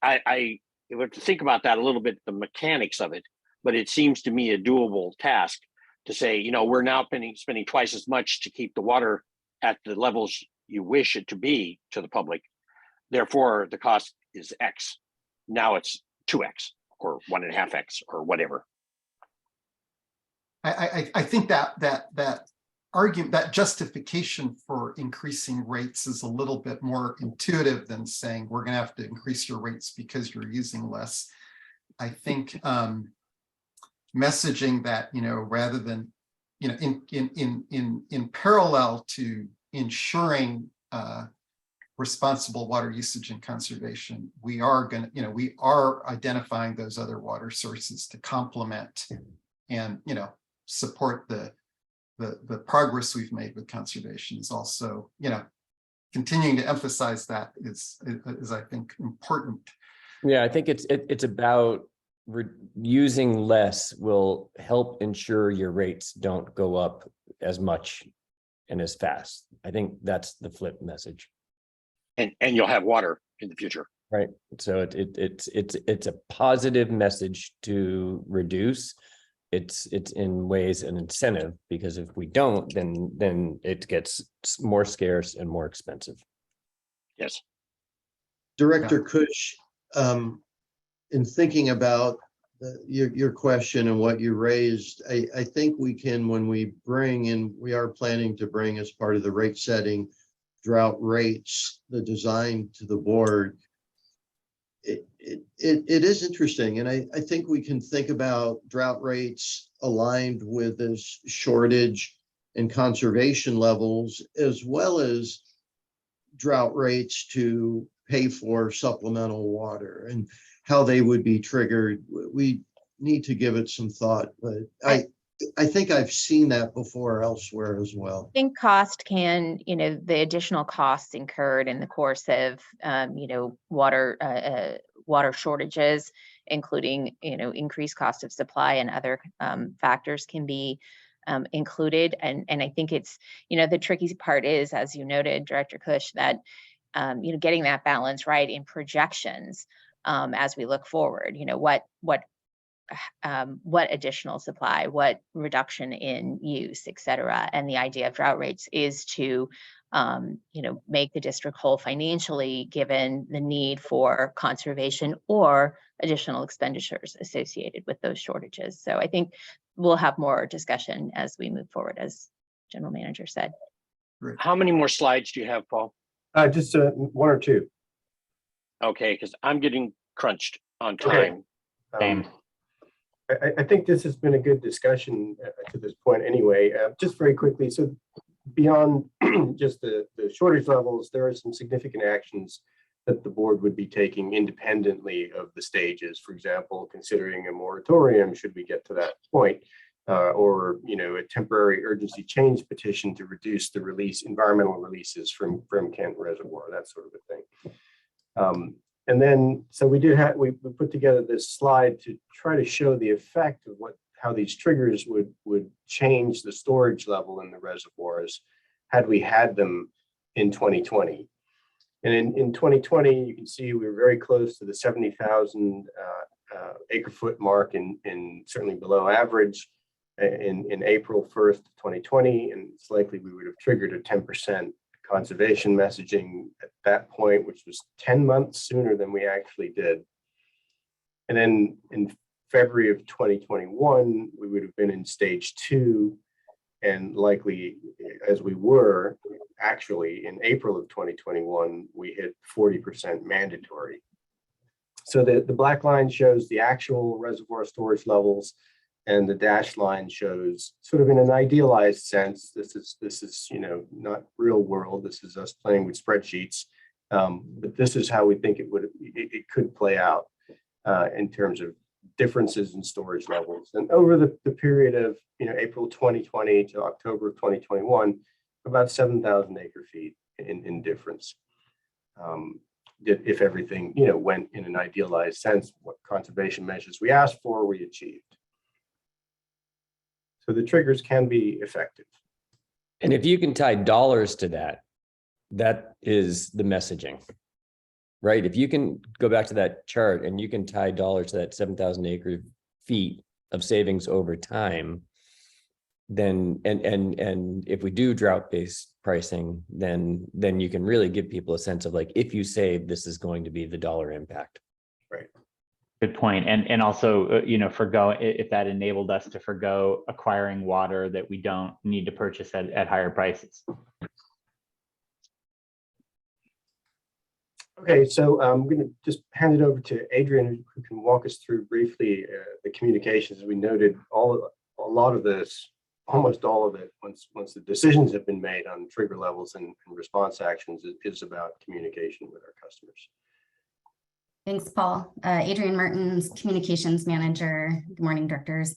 I have to think about that a little bit, the mechanics of it, but it seems to me a doable task to say, you know, we're now spending twice as much to keep the water at the levels you wish it to be to the public. Therefore, the cost is X. Now it's 2X or 1.5X or whatever. I think that argument, that justification for increasing rates is a little bit more intuitive than saying we're going to have to increase your rates because you're using less. I think messaging that, you know, rather than, you know, in parallel to ensuring responsible water usage and conservation, we are going to, you know, we are identifying those other water sources to complement and, you know, support the progress we've made with conservation is also, you know, continuing to emphasize that is I think important. Yeah, I think it's about using less will help ensure your rates don't go up as much and as fast. I think that's the flip message. And you'll have water in the future. Right. So it's a positive message to reduce. It's in ways an incentive, because if we don't, then it gets more scarce and more expensive. Yes. Director Kush, in thinking about your question and what you raised, I think we can, when we bring in, we are planning to bring as part of the rate setting drought rates, the design to the board. It is interesting, and I think we can think about drought rates aligned with this shortage and conservation levels, as well as drought rates to pay for supplemental water and how they would be triggered. We need to give it some thought, but I think I've seen that before elsewhere as well. I think cost can, you know, the additional costs incurred in the course of, you know, water shortages, including, you know, increased cost of supply and other factors can be included. And I think it's, you know, the tricky part is, as you noted, Director Kush, that, you know, getting that balance right in projections as we look forward, you know, what additional supply, what reduction in use, et cetera. And the idea of drought rates is to, you know, make the district whole financially, given the need for conservation or additional expenditures associated with those shortages. So I think we'll have more discussion as we move forward, as General Manager said. How many more slides do you have, Paul? Just one or two. Okay, because I'm getting crunched on Okay. time. Same. I think this has been a good discussion to this point anyway. Just very quickly, so beyond just the shortage levels, there are some significant actions that the board would be taking independently of the stages. For example, considering a moratorium should we get to that point, or, you know, a temporary urgency change petition to reduce the environmental releases from Kent Reservoir, that sort of a thing. And then, so we put together this slide to try to show the effect of how these triggers would change the storage level in the reservoirs had we had them in 2020. And in 2020, you can see we were very close to the 70,000 acre foot mark, in certainly below average in April 1st, 2020, and it's likely we would have triggered a 10% conservation messaging at that point, which was 10 months sooner than we actually did. And then in February of 2021, we would have been in stage 2, and likely, as we were actually in April of 2021, we hit 40% mandatory. So the black line shows the actual reservoir storage levels, and the dashed line shows, sort of in an idealized sense, this is, you know, not real world. This is us playing with spreadsheets, but this is how we think it could play out in terms of differences in storage levels. And over the period of, you know, April 2020 to October of 2021, about 7,000 acre feet in difference. If everything, you know, went in an idealized sense, what conservation measures we asked for, we achieved. So the triggers can be effective. And if you can tie dollars to that, that is the messaging. right? If you can go back to that chart and you can tie dollars to that 7,000 acre feet of savings over time, then, and if we do drought-based pricing, then you can really give people a sense of like, if you save, this is going to be the dollar impact. Good point. And also, if that enabled us to forgo acquiring water that we don't need to purchase at higher prices. Okay, so I'm going to just hand it over to Adrian, who can walk us through briefly the communications. As we noted, a lot of this, almost all of it, once the decisions have been made on trigger levels and response actions, is about communication with our customers. Thanks, Paul. Adrian Mertens, Communications Manager. Good morning, directors.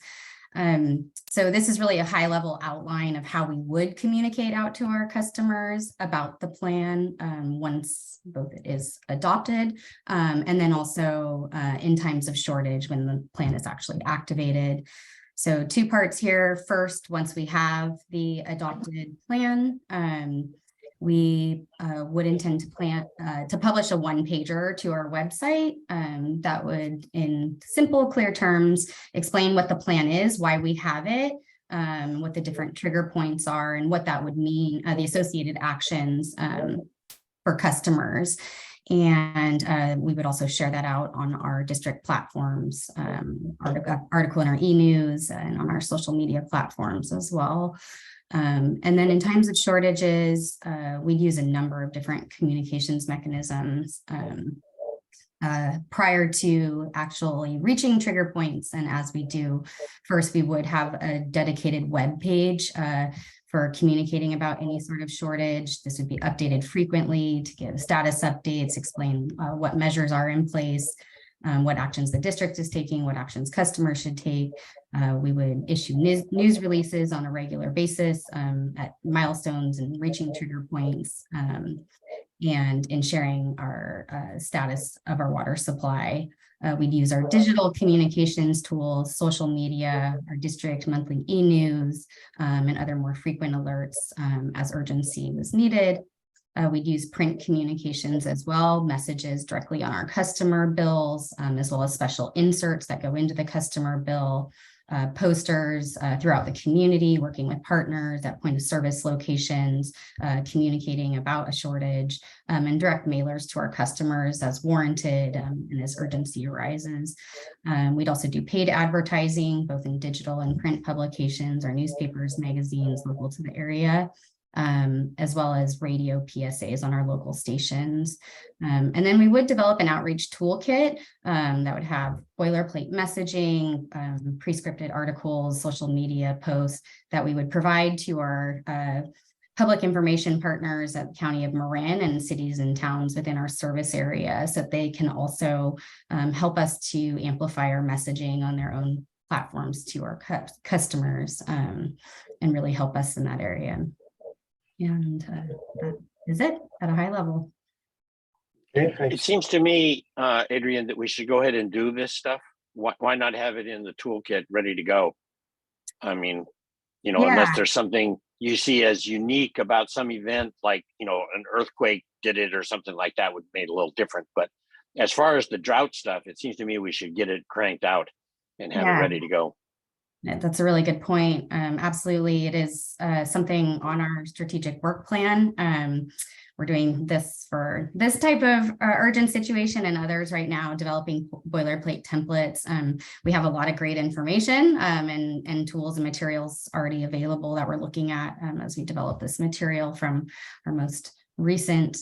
So this is really a high-level outline of how we would communicate out to our customers about the plan once both it is adopted, and then also in times of shortage when the plan is actually activated. So two parts here. First, once we have the adopted plan, we would intend to publish a one-pager to our website that would, in simple, clear terms, explain what the plan is, why we have it, what the different trigger points are, and what that would mean, the associated actions for customers. And we would also share that out on our district platforms, article in our e-news and on our social media platforms as well. And then in times of shortages, we use a number of different communications mechanisms prior to actually reaching trigger points. And as we do, first, we would have a dedicated web page for communicating about any sort of shortage. This would be updated frequently to give status updates, explain what measures are in place, what actions the district is taking, what actions customers should take. We would issue news releases on a regular basis at milestones and reaching trigger points, and in sharing our status of our water supply. We'd use our digital communications tools, social media, our district monthly e-news, and other more frequent alerts as urgency was needed. We'd use print communications as well, messages directly on our customer bills, as well as special inserts that go into the customer bill, posters throughout the community, working with partners at point of service locations, communicating about a shortage, and direct mailers to our customers as warranted and as urgency arises. We'd also do paid advertising, both in digital and print publications, our newspapers, magazines local to the area, as well as radio PSAs on our local stations. And then we would develop an outreach toolkit that would have boilerplate messaging, pre-scripted articles, social media posts that we would provide to our public information partners at the County of Marin and cities and towns within our service area, so that they can also help us to amplify our messaging on their own platforms to our customers and really help us in that area. And that is it at a high level. Okay, It thanks. seems to me, Adrian, that we should go ahead and do this stuff. Why not have it in the toolkit ready to go? I mean, unless there's something you see as unique about some event, like, an earthquake did it or something like that would make it a little different. But as far as the drought stuff, it seems to me we should get it cranked out and have it ready to go. Yeah, that's a really good point. Absolutely, it is something on our strategic work plan. We're doing this for this type of urgent situation and others right now, developing boilerplate templates. We have a lot of great information and tools and materials already available that we're looking at as we develop this material from our most recent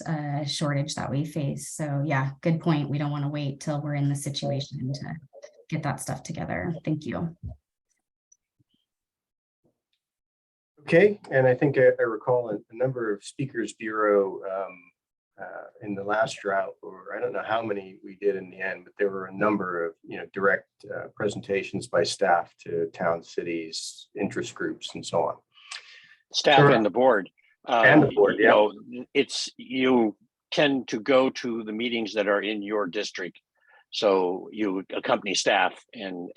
shortage that we face. So yeah, good point. We don't want to wait till we're in the situation to get that stuff together. Thank you. Okay, and I think I recall a number of Speakers Bureau in the last drought, or I don't know how many we did in the end, but there were a number of direct presentations by staff to town, cities, interest groups, and so on. Staff Sure. and the board. And the board, yeah. You tend to go to the meetings that are in your district. So you accompany staff and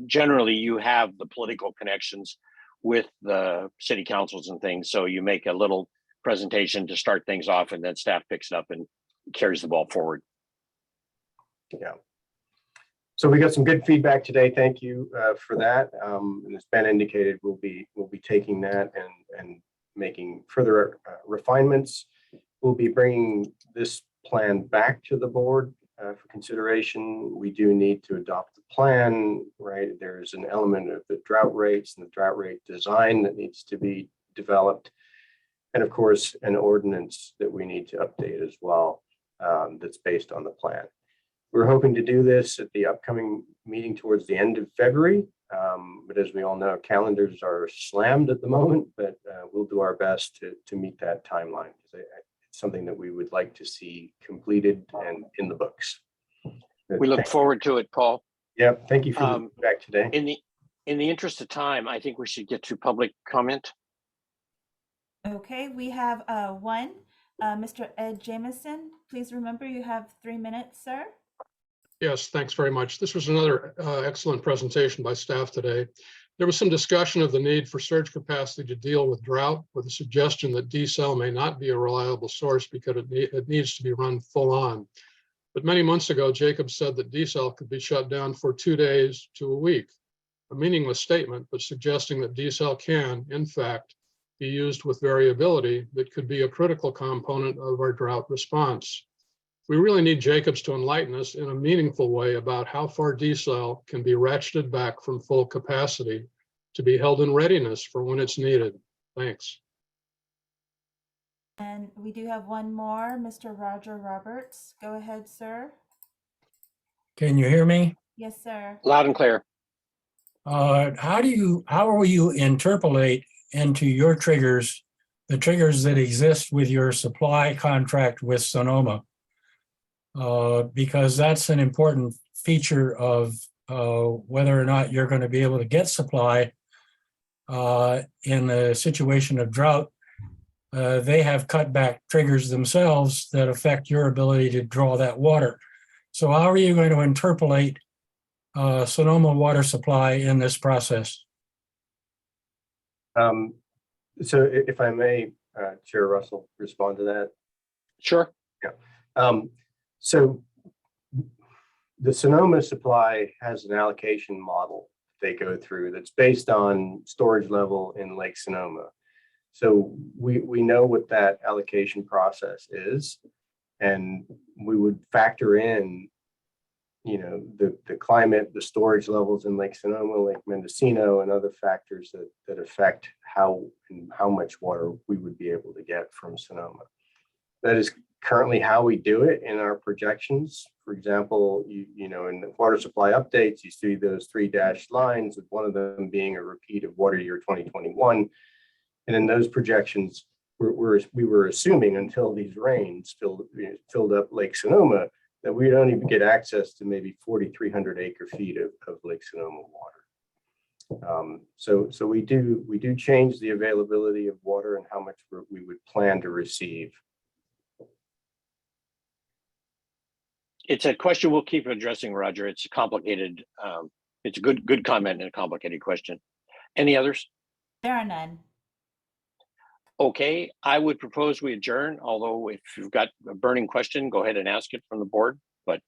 generally you have the political connections with the city councils and things. So you make a little presentation to start things off, and then staff picks it up and carries the ball forward. Yeah. So we got some good feedback today. Thank you for that. And as Ben indicated, we'll be taking that and making further refinements. We'll be bringing this plan back to the board for consideration. We do need to adopt the plan, right? There's an element of the drought rates and the drought rate design that needs to be developed. And of course, an ordinance that we need to update as well, that's based on the plan. We're hoping to do this at the upcoming meeting towards the end of February. But as we all know, calendars are slammed at the moment, but we'll do our best to meet that timeline. It's something that we would like to see completed and in the books. We look forward to it, Paul. Yeah, thank you for the feedback today. In the interest of time, I think we should get to public comment. Okay, we have one, Mr. Ed Jamison. Please remember you have 3 minutes, sir. Yes, thanks very much. This was another excellent presentation by staff today. There was some discussion of the need for surge capacity to deal with drought, with a suggestion that desal may not be a reliable source because it needs to be run full on. But many months ago, Jacob said that desal could be shut down for 2 days to a week. A meaningless statement, but suggesting that desal can, in fact, be used with variability that could be a critical component of our drought response. We really need Jacobs to enlighten us in a meaningful way about how far desal can be ratcheted back from full capacity to be held in readiness for when it's needed. Thanks. And we do have one more, Mr. Roger Roberts. Go ahead, sir. Can you hear me? Yes, sir. Loud and clear. How will you interpolate into your triggers, the triggers that exist with your supply contract with Sonoma? Because that's an important feature of whether or not you're going to be able to get supply in a situation of drought. They have cutback triggers themselves that affect your ability to draw that water. So how are you going to interpolate Sonoma water supply in this process? So if I may, Chair Russell, respond to that. Sure. Yeah. So the Sonoma supply has an allocation model they go through that's based on storage level in Lake Sonoma. So we know what that allocation process is, and we would factor in, you know, the climate, the storage levels in Lake Sonoma, Lake Mendocino, and other factors that affect how much water we would be able to get from Sonoma. That is currently how we do it in our projections. For example, you know, in the water supply updates, you see those 3 dashed lines, with one of them being a repeat of water year 2021. And in those projections, we were assuming until these rains filled up Lake Sonoma, that we'd only get access to maybe 4,300 acre feet of Lake Sonoma water. So we do change the availability of water and how much we would plan to receive. It's a question we'll keep addressing, Roger. It's a complicated, it's a good comment and a complicated question. Any others? There are none. Okay, I would propose we adjourn, although if you've got a burning question, go ahead and ask it from the board, but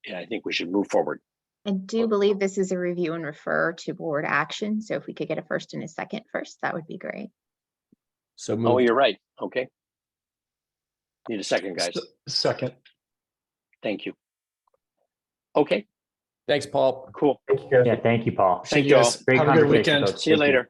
yeah, I think we should move forward. I do believe this is a review and refer to board action. So if we could get a first and a second first, that would be great. So Oh, moved. you're right. Okay. Need a second, guys. Second. Thank you. Okay, Thanks, Paul. cool. Thank you, guys. Yeah, thank you, Paul. Thank you all. Great Have a good conversation, weekend. folks. See you Thank later.